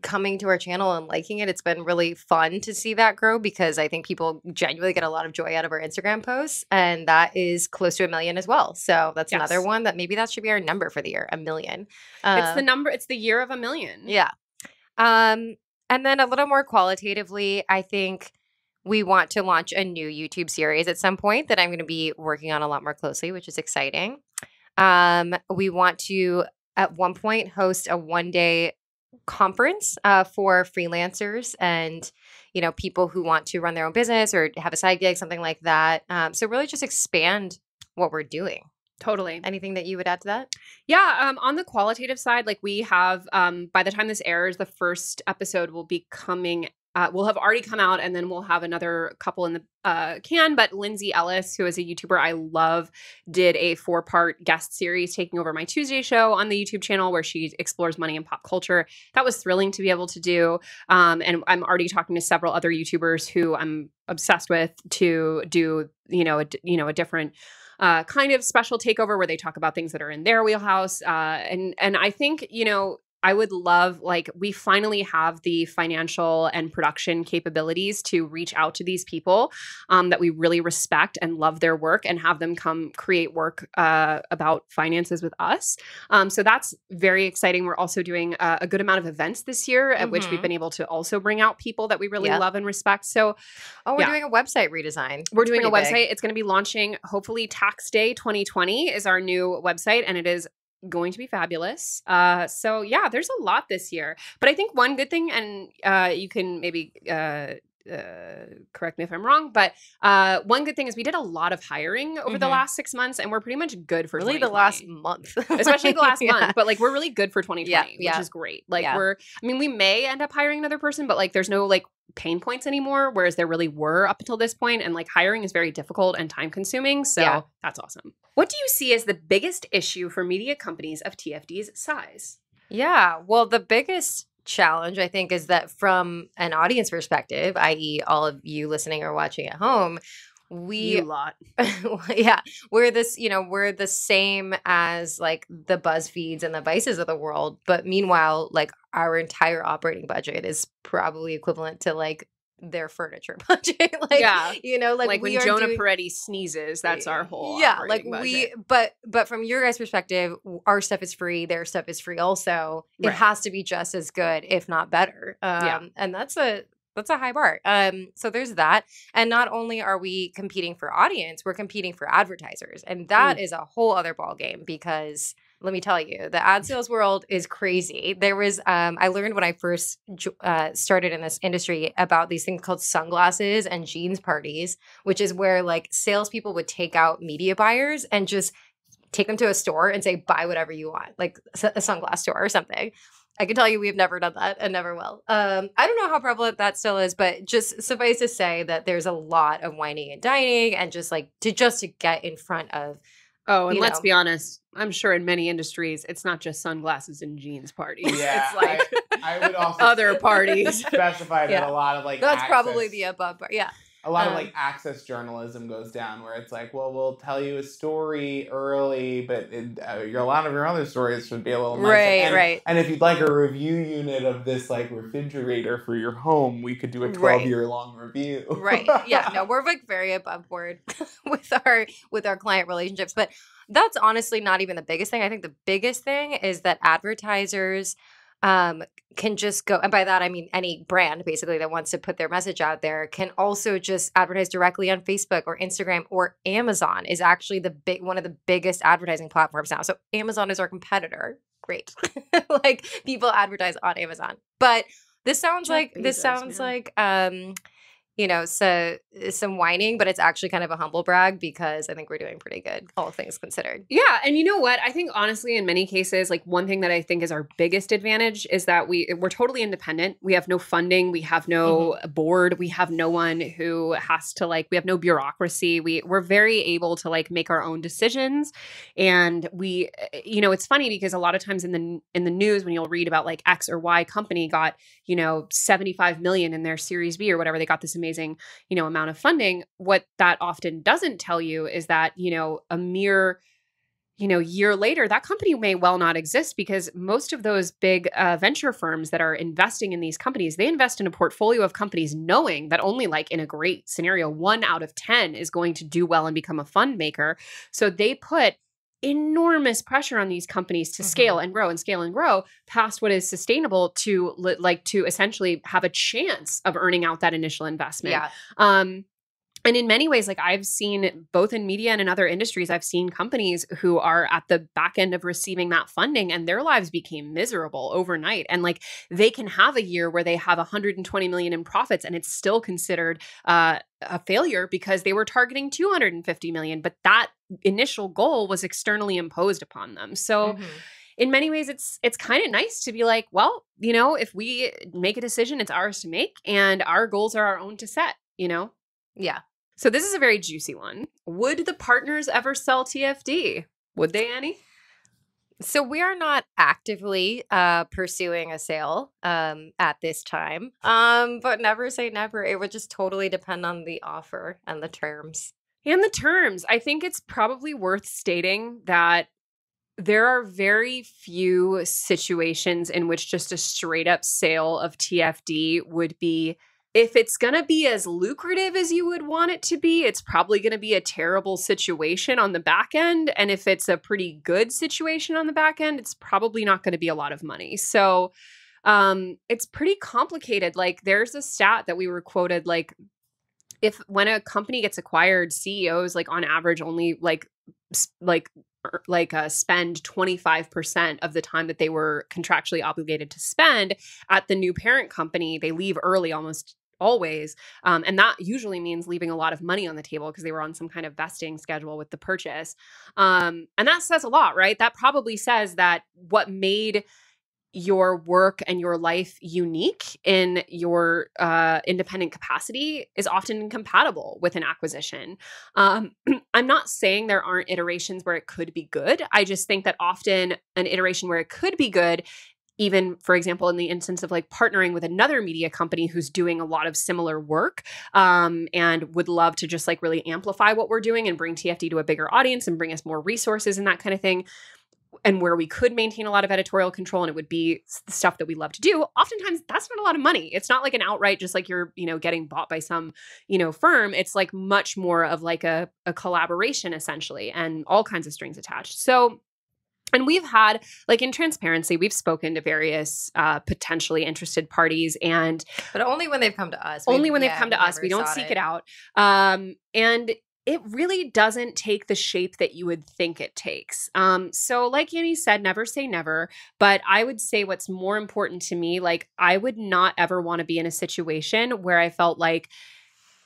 Speaker 2: coming to our channel and liking it. It's been really fun to see that grow because I think people genuinely get a lot of joy out of our Instagram posts, and that is close to 1 million as well. So that's another one that maybe that should be our number for the year, 1 million.
Speaker 1: It's the number. It's the year of 1 million.
Speaker 2: Yeah. And then a little more qualitatively, I think we want to launch a new YouTube series at some point that I'm going to be working on a lot more closely, which is exciting. We want to, at one point, host a 1-day conference for freelancers and, you know, people who want to run their own business or have a side gig, something like that. So really just expand what we're doing.
Speaker 1: Totally.
Speaker 2: Anything that you would add to that?
Speaker 1: Yeah. On the qualitative side, like we have, by the time this airs, the first episode will be coming will have already come out, and then we'll have another couple in the can. But Lindsay Ellis, who is a YouTuber I love, did a 4-part guest series taking over my Tuesday show on the YouTube channel where she explores money and pop culture. That was thrilling to be able to do. And I'm already talking to several other YouTubers who I'm obsessed with to do, a different kind of special takeover where they talk about things that are in their wheelhouse. And I think, I would love, we finally have the financial and production capabilities to reach out to these people that we really respect and love their work and have them come create work about finances with us. So that's very exciting. We're also doing a good amount of events this year at which we've been able to also bring out people that we really love and respect. So,
Speaker 2: we're doing a website redesign.
Speaker 1: We're doing a website. Big. It's going to be launching, hopefully, Tax Day 2020 is our new website, and it is going to be fabulous. So yeah, there's a lot this year. But I think one good thing, and you can maybe correct me if I'm wrong, but one good thing is we did a lot of hiring over the last 6 months, and we're pretty much good for
Speaker 2: really the last month,
Speaker 1: especially the last month. But we're really good for 2020, which is great. We may end up hiring another person, but there's no pain points anymore, whereas there really were up until this point. And hiring is very difficult and time consuming. So that's awesome. What do you see as the biggest issue for media companies of TFD's size?
Speaker 2: Yeah, well, the biggest challenge, I think, is that from an audience perspective, i.e. all of you listening or watching at home, we're the same as the BuzzFeeds and the Vices of the world, but meanwhile, our entire operating budget is probably equivalent to their furniture budget.
Speaker 1: When Jonah Peretti sneezes, that's our whole budget.
Speaker 2: But from your guys' perspective, our stuff is free, their stuff is free also. It has to be just as good, if not better. And that's a high bar. So there's that. And not only are we competing for audience, we're competing for advertisers. And that is a whole other ballgame because let me tell you, the ad sales world is crazy. There was, I learned when I first started in this industry about these things called sunglasses and jeans parties, which is where salespeople would take out media buyers and just take them to a store and say, buy whatever you want, like a sunglass store or something. I can tell you we've never done that and never will. I don't know how prevalent that still is, but just suffice to say that there's a lot of whining and dining and just to get in front of.
Speaker 1: Oh, and let's be honest, I'm sure in many industries, it's not just sunglasses and jeans parties.
Speaker 3: Yeah,
Speaker 1: it's
Speaker 3: I would also
Speaker 1: other parties.
Speaker 3: Specify that a lot of
Speaker 2: that's probably the above part. Yeah.
Speaker 3: A lot of access journalism goes down where it's we'll tell you a story early, but a lot of your other stories should be a little nicer.
Speaker 2: Right.
Speaker 3: And if you'd like a review unit of this refrigerator for your home, we could do a 12-year-long review.
Speaker 2: Right. Yeah. No, we're very above board with our client relationships, but that's honestly not even the biggest thing. I think the biggest thing is that advertisers can just go, and by that I mean any brand basically that wants to put their message out there can also just advertise directly on Facebook or Instagram, or Amazon is actually one of the biggest advertising platforms now. So Amazon is our competitor. Great. People advertise on Amazon. But this sounds so some whining, but it's actually kind of a humble brag because I think we're doing pretty good, all things considered.
Speaker 1: Yeah. And you know what? I think honestly, in many cases, one thing that I think is our biggest advantage is that we're totally independent. We have no funding. We have no board. We have no one who has to we have no bureaucracy. We're very able to make our own decisions. And we, it's funny because a lot of times in the news, when you'll read about X or Y company got, 75 million in their Series B or whatever, they got this amazing, amount of funding. What that often doesn't tell you is that, a mere, year later, that company may well not exist because most of those big venture firms that are investing in these companies, they invest in a portfolio of companies knowing that only in a great scenario, 1 out of 10 is going to do well and become a fund maker. So they put enormous pressure on these companies to scale and grow and scale and grow past what is sustainable to essentially have a chance of earning out that initial investment.
Speaker 2: Yeah.
Speaker 1: And in many ways, I've seen both in media and in other industries, I've seen companies who are at the back end of receiving that funding and their lives became miserable overnight. And they can have a year where they have 120 million in profits and it's still considered a failure because they were targeting 250 million, but that initial goal was externally imposed upon them. So in many ways, it's kind of nice to be like, well, if we make a decision, it's ours to make, and our goals are our own to set,
Speaker 2: Yeah.
Speaker 1: So this is a very juicy one. Would the partners ever sell TFD? Would they, Annie?
Speaker 2: So we are not actively pursuing a sale at this time, but never say never. It would just totally depend on the offer and the terms.
Speaker 1: And the terms. I think it's probably worth stating that there are very few situations in which just a straight up sale of TFD would be, if it's going to be as lucrative as you would want it to be, it's probably going to be a terrible situation on the back end. And if it's a pretty good situation on the back end, it's probably not going to be a lot of money. So it's pretty complicated. Like there's a stat that we were quoted, like when a company gets acquired, CEOs like on average only spend 25% of the time that they were contractually obligated to spend at the new parent company. They leave early almost always. And that usually means leaving a lot of money on the table because they were on some kind of vesting schedule with the purchase. And that says a lot, right? That probably says that what made your work and your life unique in your independent capacity is often incompatible with an acquisition. I'm not saying there aren't iterations where it could be good. I just think that often an iteration where it could be good, even, for example, in the instance of like partnering with another media company who's doing a lot of similar work and would love to just like really amplify what we're doing and bring TFD to a bigger audience and bring us more resources and that kind of thing, and where we could maintain a lot of editorial control and it would be the stuff that we love to do, oftentimes that's not a lot of money. It's not like an outright, just like you're, getting bought by some, firm. It's like much more of like a collaboration essentially, and all kinds of strings attached. So, and we've had, like in transparency, we've spoken to various potentially interested parties,
Speaker 2: but only when they've come to us.
Speaker 1: Only when they've come to us. We don't seek it out. And it really doesn't take the shape that you would think it takes. So like Annie said, never say never, but I would say what's more important to me, like I would not ever want to be in a situation where I felt like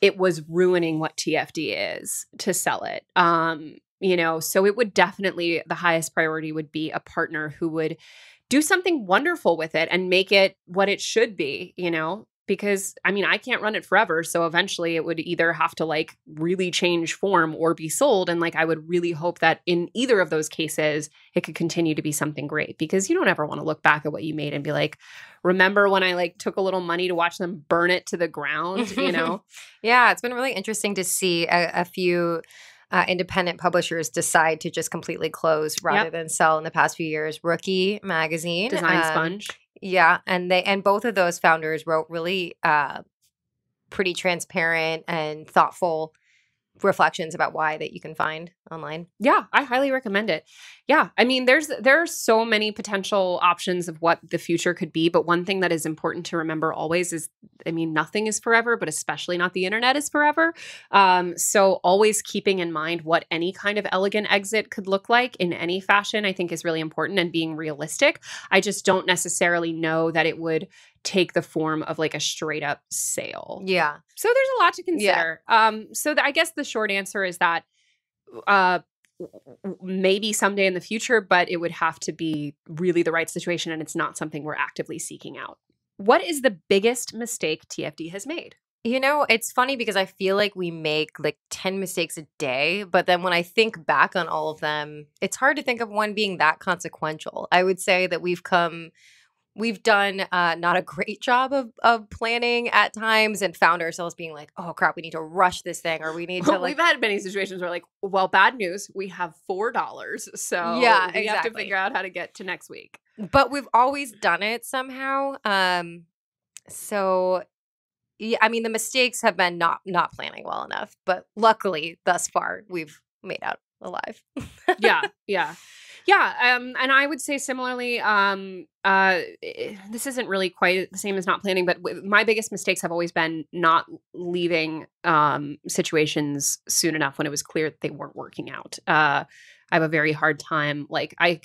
Speaker 1: it was ruining what TFD is to sell it. So it would definitely, the highest priority would be a partner who would do something wonderful with it and make it what it should be, because I can't run it forever. So eventually it would either have to like really change form or be sold. And like, I would really hope that in either of those cases, it could continue to be something great, because you don't ever want to look back at what you made and be like, remember when I like took a little money to watch them burn it to the ground,
Speaker 2: Yeah, it's been really interesting to see a few independent publishers decide to just completely close rather than sell in the past few years. Rookie Magazine.
Speaker 1: Design Sponge.
Speaker 2: Yeah, and both of those founders wrote really pretty transparent and thoughtful reflections about why that you can find online.
Speaker 1: Yeah, I highly recommend it. Yeah, there are so many potential options of what the future could be, but one thing that is important to remember always is, nothing is forever, but especially not the internet is forever. So always keeping in mind what any kind of elegant exit could look like in any fashion, I think is really important, and being realistic. I just don't necessarily know that it would take the form of like a straight up sale.
Speaker 2: Yeah.
Speaker 1: So there's a lot to consider. So I guess the short answer is that maybe someday in the future, but it would have to be really the right situation, and it's not something we're actively seeking out. What is the biggest mistake TFD has made?
Speaker 2: It's funny because I feel like we make like 10 mistakes a day, but then when I think back on all of them, it's hard to think of one being that consequential. I would say that we've done not a great job of planning at times, and found ourselves being like, oh crap, we need to rush this thing, or we need to
Speaker 1: We've had many situations where like, well, bad news, we have $4. So we have to figure out how to get to next week.
Speaker 2: But we've always done it somehow. So yeah, the mistakes have been not planning well enough, but luckily thus far we've made out alive.
Speaker 1: Yeah. And I would say similarly, this isn't really quite the same as not planning, but my biggest mistakes have always been not leaving situations soon enough when it was clear that they weren't working out. I have a very hard time. Like I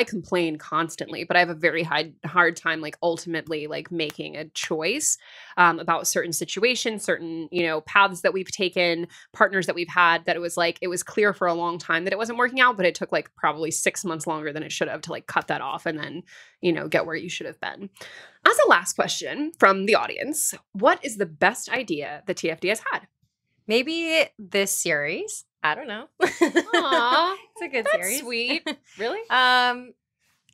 Speaker 1: complain constantly, but I have a very hard time like ultimately like making a choice about certain situations, certain, paths that we've taken, partners that we've had, that it was clear for a long time that it wasn't working out, but it took like probably 6 months longer than it should have to like cut that off and then, get where you should have been. As a last question from the audience, what is the best idea the TFD has had?
Speaker 2: Maybe this series. I don't know.
Speaker 1: Aww,
Speaker 2: it's a good
Speaker 1: that's
Speaker 2: series.
Speaker 1: Sweet. Really?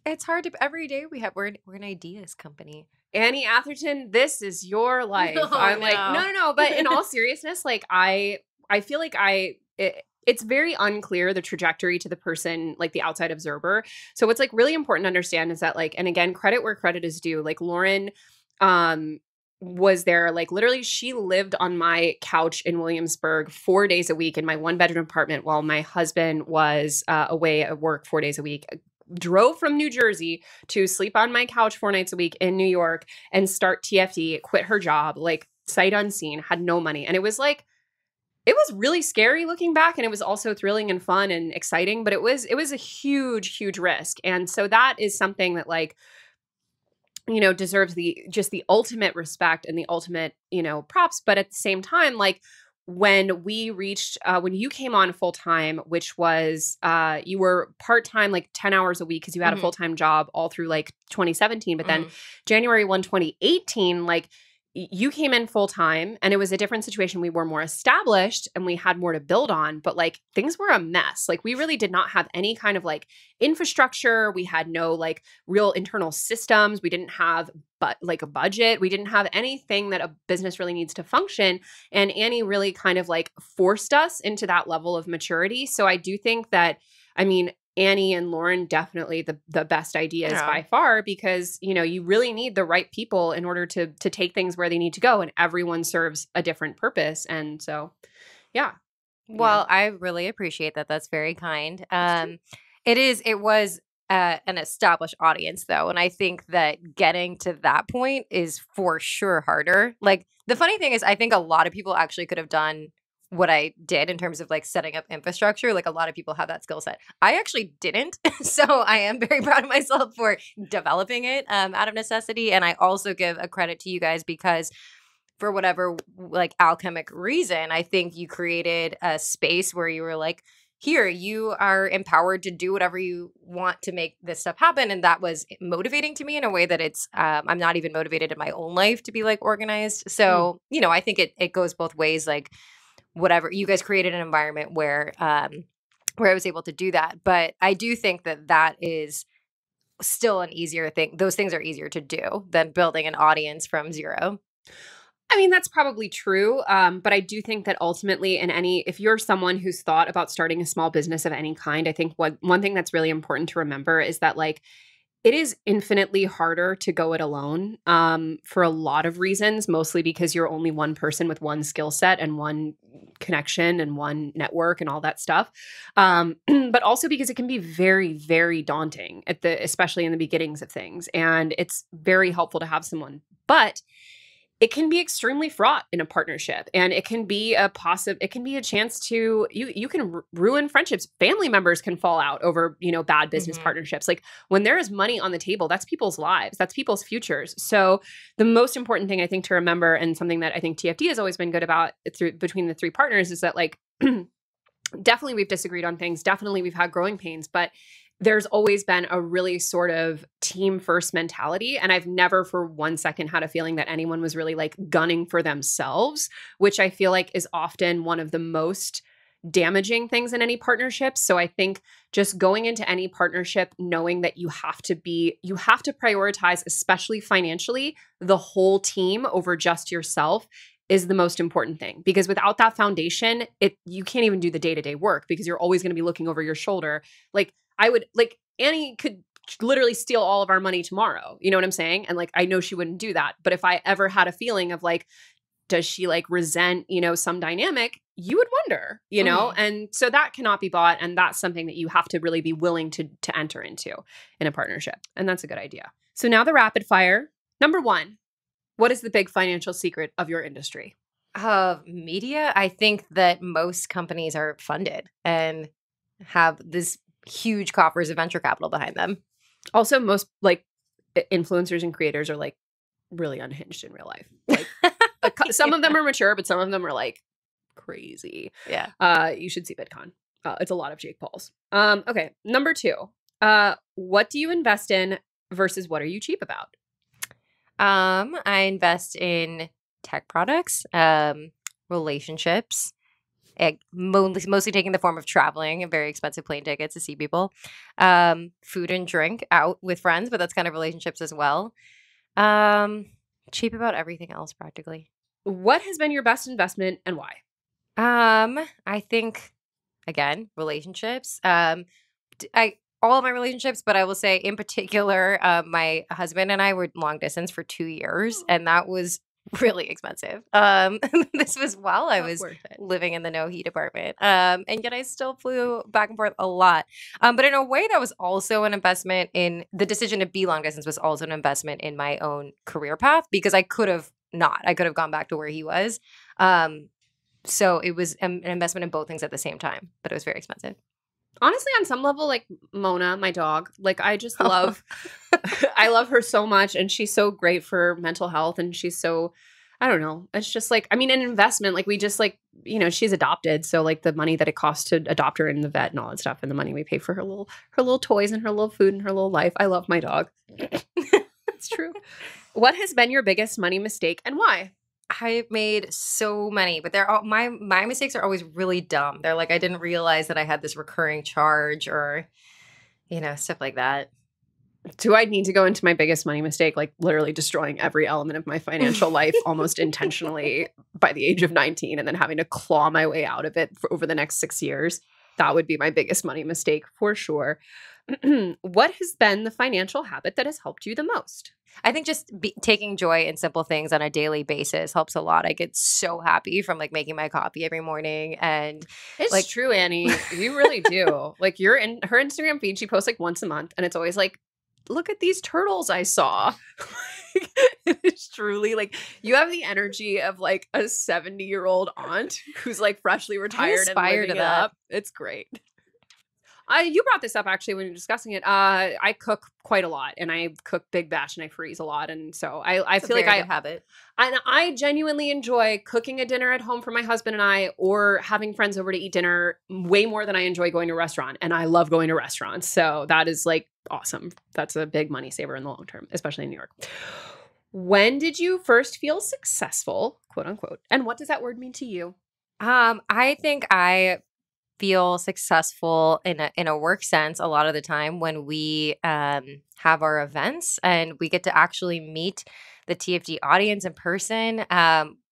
Speaker 2: It's hard to every day we're an ideas company.
Speaker 1: Annie Atherton, this is your life.
Speaker 2: No,
Speaker 1: I'm like, no. But in all seriousness, like I feel like it's very unclear the trajectory to the person, like the outside observer. So what's like really important to understand is that like, and again, credit where credit is due. Like Lauren, was there, like literally she lived on my couch in Williamsburg 4 days a week in my 1-bedroom apartment while my husband was away at work 4 days a week. Drove from New Jersey to sleep on my couch 4 nights a week in New York and start TFD, quit her job, like sight unseen, had no money. And it was like, it was really scary looking back, and it was also thrilling and fun and exciting, but it was a huge, huge risk. And so that is something that like, deserves the ultimate respect and the ultimate, props. But at the same time, like when we reached, when you came on full time, which was, you were part time, like 10 hours a week because you had a full time job all through like 2017. But then January 1, 2018, like you came in full time and it was a different situation. We were more established and we had more to build on, but like things were a mess. Like we really did not have any kind of like infrastructure. We had no like real internal systems. We didn't have like a budget. We didn't have anything that a business really needs to function. And Annie really kind of like forced us into that level of maturity. So I do think that, I mean, Annie and Lauren, definitely the best ideas by far, because, you really need the right people in order to take things where they need to go, and everyone serves a different purpose. And so, yeah.
Speaker 2: Well, I really appreciate that. That's very kind. It was an established audience though. And I think that getting to that point is for sure harder. Like the funny thing is I think a lot of people actually could have done what I did in terms of like setting up infrastructure. Like a lot of people have that skill set. I actually didn't. So I am very proud of myself for developing it out of necessity. And I also give a credit to you guys because for whatever like alchemic reason, I think you created a space where you were like, here, you are empowered to do whatever you want to make this stuff happen. And that was motivating to me in a way that it's, I'm not even motivated in my own life to be like organized. So, I think it goes both ways. Like, whatever, you guys created an environment where I was able to do that. But I do think that is still an easier thing. Those things are easier to do than building an audience from zero.
Speaker 1: I mean, that's probably true. But I do think that ultimately if you're someone who's thought about starting a small business of any kind, I think one thing that's really important to remember is that like, it is infinitely harder to go it alone for a lot of reasons, mostly because you're only one person with one skill set and one connection and one network and all that stuff. But also because it can be very, very daunting especially in the beginnings of things. And it's very helpful to have someone. But it can be extremely fraught in a partnership, and it can be a chance to, you can ruin friendships. Family members can fall out over, bad business partnerships. Like when there is money on the table, that's people's lives, that's people's futures. So the most important thing I think to remember, and something that I think TFD has always been good about between the three partners, is that like, definitely we've disagreed on things. Definitely we've had growing pains, but there's always been a really sort of team first mentality. And I've never for 1 second had a feeling that anyone was really like gunning for themselves, which I feel like is often one of the most damaging things in any partnership. So I think just going into any partnership, knowing that you have to prioritize, especially financially, the whole team over just yourself is the most important thing. Because without that foundation, you can't even do the day-to-day work because you're always going to be looking over your shoulder. Like Annie could literally steal all of our money tomorrow. You know what I'm saying? And like, I know she wouldn't do that. But if I ever had a feeling of like, does she like resent, some dynamic, you would wonder, And so that cannot be bought. And that's something that you have to really be willing to enter into in a partnership. And that's a good idea. So now the rapid fire. Number 1, what is the big financial secret of your industry?
Speaker 2: Media. I think that most companies are funded, and have this huge coffers of venture capital behind them.
Speaker 1: Also, most like influencers and creators are like really unhinged in real life. Like some of them are mature, but some of them are like crazy.
Speaker 2: Yeah.
Speaker 1: You should see VidCon. It's a lot of Jake Pauls. Okay, number 2. What do you invest in versus what are you cheap about?
Speaker 2: I invest in tech products, relationships, mostly taking the form of traveling and very expensive plane tickets to see people, food and drink out with friends, but that's kind of relationships as well. Cheap about everything else practically.
Speaker 1: What has been your best investment and why?
Speaker 2: I think again, relationships. All of my relationships, but I will say in particular, my husband and I were long distance for 2 years, and that was really expensive. This was while I was living in the no heat apartment, and yet I still flew back and forth a lot. But in a way, that was also an investment in the decision to be long distance. Was also an investment in my own career path because I could have not. I could have gone back to where he was. So it was an investment in both things at the same time, but it was very expensive.
Speaker 1: Honestly, on some level, like Mona, my dog, like I just love, I love her so much, and she's so great for mental health, and she's so, I don't know, it's just like, I mean, an investment, like we just like, you know, she's adopted, so like the money that it costs to adopt her in the vet and all that stuff, and the money we pay for her little toys and her little food and her little life. I love my dog. It's true. What has been your biggest money mistake and why?
Speaker 2: I've made so many, but they're all my mistakes are always really dumb. They're like I didn't realize that I had this recurring charge or, you know, stuff like that.
Speaker 1: Do I need to go into my biggest money mistake, like literally destroying every element of my financial life almost intentionally by the age of 19 and then having to claw my way out of it for over the next 6 years? That would be my biggest money mistake for sure. What has been the financial habit that has helped you the most?
Speaker 2: I think just taking joy in simple things on a daily basis helps a lot. I get so happy from like making my coffee every morning, and
Speaker 1: it's like true, Annie. You really do. Like you're in her Instagram feed. She posts like once a month, and it's always like, "Look at these turtles I saw." It's truly like you have the energy of like a 70-year-old aunt who's like freshly retired and living it up. It's great. You brought this up actually when you were discussing it. I cook quite a lot, and I cook big batch, and I freeze a lot, and so I feel like I
Speaker 2: have it.
Speaker 1: And I genuinely enjoy cooking a dinner at home for my husband and I, or having friends over to eat dinner way more than I enjoy going to a restaurant. And I love going to restaurants, so that is like awesome. That's a big money saver in the long term, especially in New York. When did you first feel successful, quote unquote, and what does that word mean to you?
Speaker 2: I think I feel successful in a work sense a lot of the time when we have our events and we get to actually meet the TFD audience in person,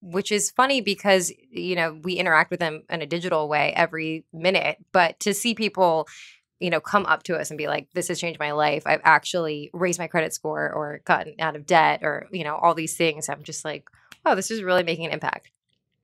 Speaker 2: which is funny because, you know, we interact with them in a digital way every minute, but to see people, you know, come up to us and be like, this has changed my life. I've actually raised my credit score or gotten out of debt or, you know, all these things. I'm just like, oh, this is really making an impact.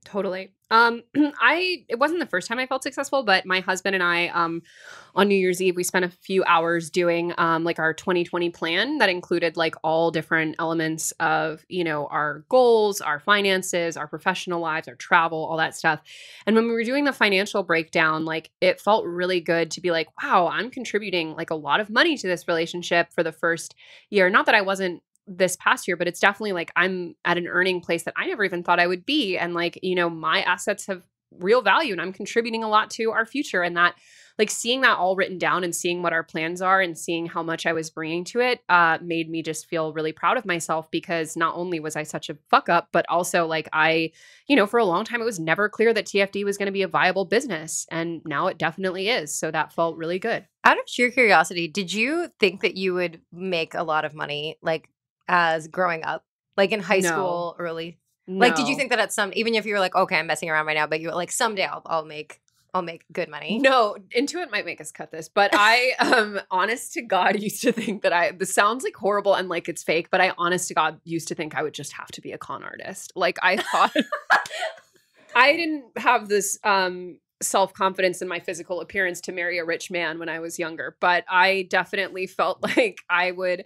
Speaker 1: Totally. It wasn't the first time I felt successful, but my husband and I, on New Year's Eve, we spent a few hours doing, like our 2020 plan that included like all different elements of, you know, our goals, our finances, our professional lives, our travel, all that stuff. And when we were doing the financial breakdown, like it felt really good to be like, wow, I'm contributing like a lot of money to this relationship for the first year. Not that I wasn't this past year, but it's definitely like I'm at an earning place that I never even thought I would be. And like, you know, my assets have real value and I'm contributing a lot to our future. And that like seeing that all written down and seeing what our plans are and seeing how much I was bringing to it made me just feel really proud of myself because not only was I such a fuck up, but also like you know, for a long time, it was never clear that TFD was going to be a viable business. And now it definitely is. So that felt really good.
Speaker 2: Out of sheer curiosity, did you think that you would make a lot of money like as growing up, like in high school, early?
Speaker 1: No.
Speaker 2: Like, did you think that at some, even if you were like, okay, I'm messing around right now, but you're like, someday I'll make good money?
Speaker 1: No, Intuit might make us cut this, but I, honest to God, used to think that this sounds like horrible and like it's fake, but I honest to God used to think I would just have to be a con artist. Like I thought, I didn't have this, self-confidence in my physical appearance to marry a rich man when I was younger, but I definitely felt like I would,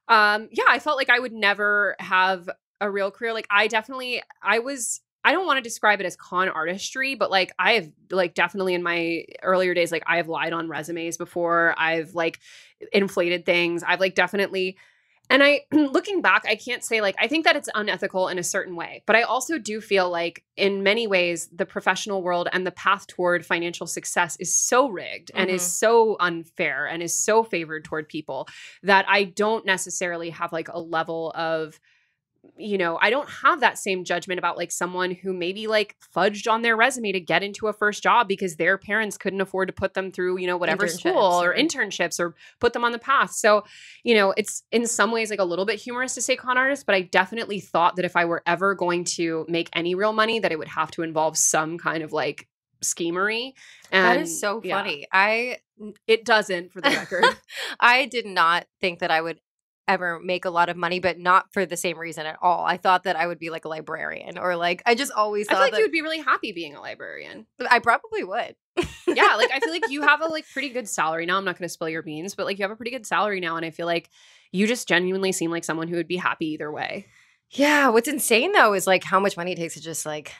Speaker 1: I felt like I would never have a real career. Like I was I don't want to describe it as con artistry, but like I have like definitely in my earlier days, like I have lied on resumes before. I've like inflated things. I've like definitely, and I, looking back, I can't say like, I think that it's unethical in a certain way, but I also do feel like in many ways, the professional world and the path toward financial success is so rigged and is so unfair and is so favored toward people that I don't necessarily have like a level of, you know, I don't have that same judgment about like someone who maybe like fudged on their resume to get into a first job because their parents couldn't afford to put them through, you know, whatever school or internships or put them on the path. So, you know, it's in some ways like a little bit humorous to say con artist, but I definitely thought that if I were ever going to make any real money, that it would have to involve some kind of like schemery. And
Speaker 2: that is so funny.
Speaker 1: It doesn't, for the record.
Speaker 2: I did not think that I would ever make a lot of money, but not for the same reason at all. I thought that I would be like a librarian or like, I just always thought
Speaker 1: I feel like you would be really happy being a librarian.
Speaker 2: I probably would.
Speaker 1: Yeah, like I feel like you have a like pretty good salary now. I'm not going to spill your beans, but like you have a pretty good salary now. And I feel like you just genuinely seem like someone who would be happy either way.
Speaker 2: Yeah. What's insane though is like how much money it takes to just like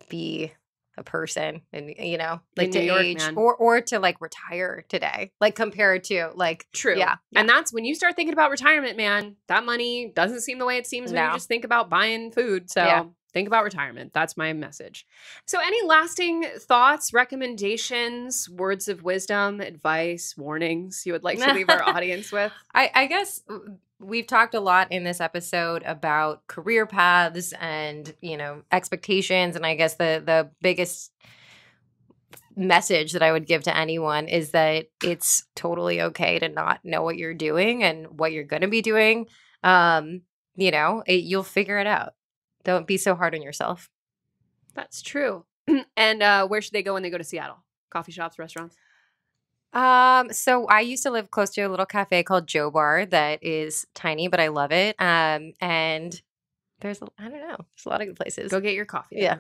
Speaker 2: be a person and, you know, like to age or to like retire today, like compared to like.
Speaker 1: True. Yeah. And that's when you start thinking about retirement, man, that money doesn't seem the way it seems when you just think about buying food. So think about retirement. That's my message. So any lasting thoughts, recommendations, words of wisdom, advice, warnings you would like to leave our audience with?
Speaker 2: I guess we've talked a lot in this episode about career paths and, you know, expectations. And I guess the biggest message that I would give to anyone is that it's totally okay to not know what you're doing and what you're going to be doing. You know, you'll figure it out. Don't be so hard on yourself.
Speaker 1: That's true. And where should they go when they go to Seattle? Coffee shops, restaurants?
Speaker 2: So I used to live close to a little cafe called Joe Bar that is tiny, but I love it. And there's, I don't know, there's a lot of good places.
Speaker 1: Go get your coffee.
Speaker 2: Yeah.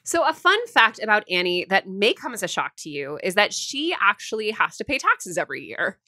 Speaker 1: So a fun fact about Annie that may come as a shock to you is that she actually has to pay taxes every year.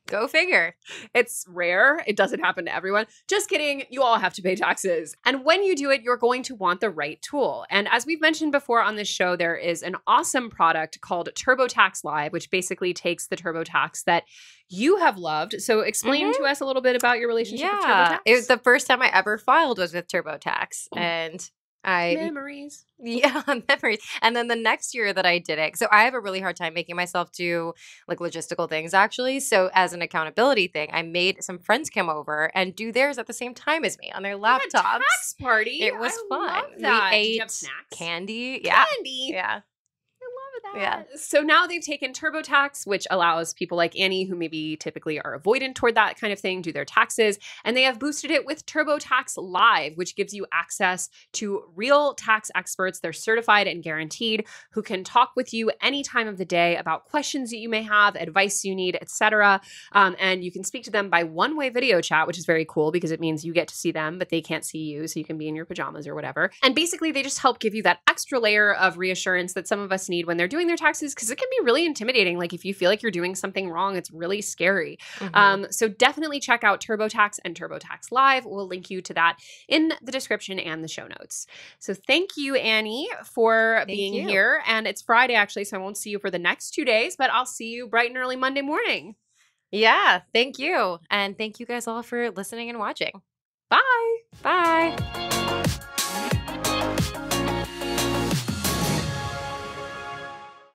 Speaker 2: Go figure.
Speaker 1: It's rare. It doesn't happen to everyone. Just kidding. You all have to pay taxes. And when you do it, you're going to want the right tool. And as we've mentioned before on this show, there is an awesome product called Turbotax Live, which basically takes the TurboTax that you have loved. So explain to us a little bit about your relationship with TurboTax.
Speaker 2: It was the first time I ever filed was with TurboTax. And
Speaker 1: memories.
Speaker 2: Yeah, memories. And then the next year that I did it, so I have a really hard time making myself do like logistical things actually. So as an accountability thing, I made some friends come over and do theirs at the same time as me on their laptops.
Speaker 1: Tax party.
Speaker 2: It was fun.
Speaker 1: Love that.
Speaker 2: We
Speaker 1: Did
Speaker 2: ate
Speaker 1: you have snacks?
Speaker 2: candy. Yeah.
Speaker 1: Candy.
Speaker 2: Yeah.
Speaker 1: That.
Speaker 2: Yeah.
Speaker 1: So now they've taken TurboTax, which allows people like Annie, who maybe typically are avoidant toward that kind of thing, do their taxes. And they have boosted it with TurboTax Live, which gives you access to real tax experts. They're certified and guaranteed, who can talk with you any time of the day about questions that you may have, advice you need, etc. And you can speak to them by one-way video chat, which is very cool because it means you get to see them, but they can't see you. So you can be in your pajamas or whatever. And basically, they just help give you that extra layer of reassurance that some of us need when they're doing their taxes, because it can be really intimidating. Like if you feel like you're doing something wrong, it's really scary. So definitely check out TurboTax and TurboTax Live. We'll link you to that in the description and the show notes. So thank you, Annie, for being here. And it's Friday, actually, so I won't see you for the next 2 days, but I'll see you bright and early Monday morning.
Speaker 2: Yeah, thank you. And thank you guys all for listening and watching.
Speaker 1: Bye.
Speaker 2: Bye.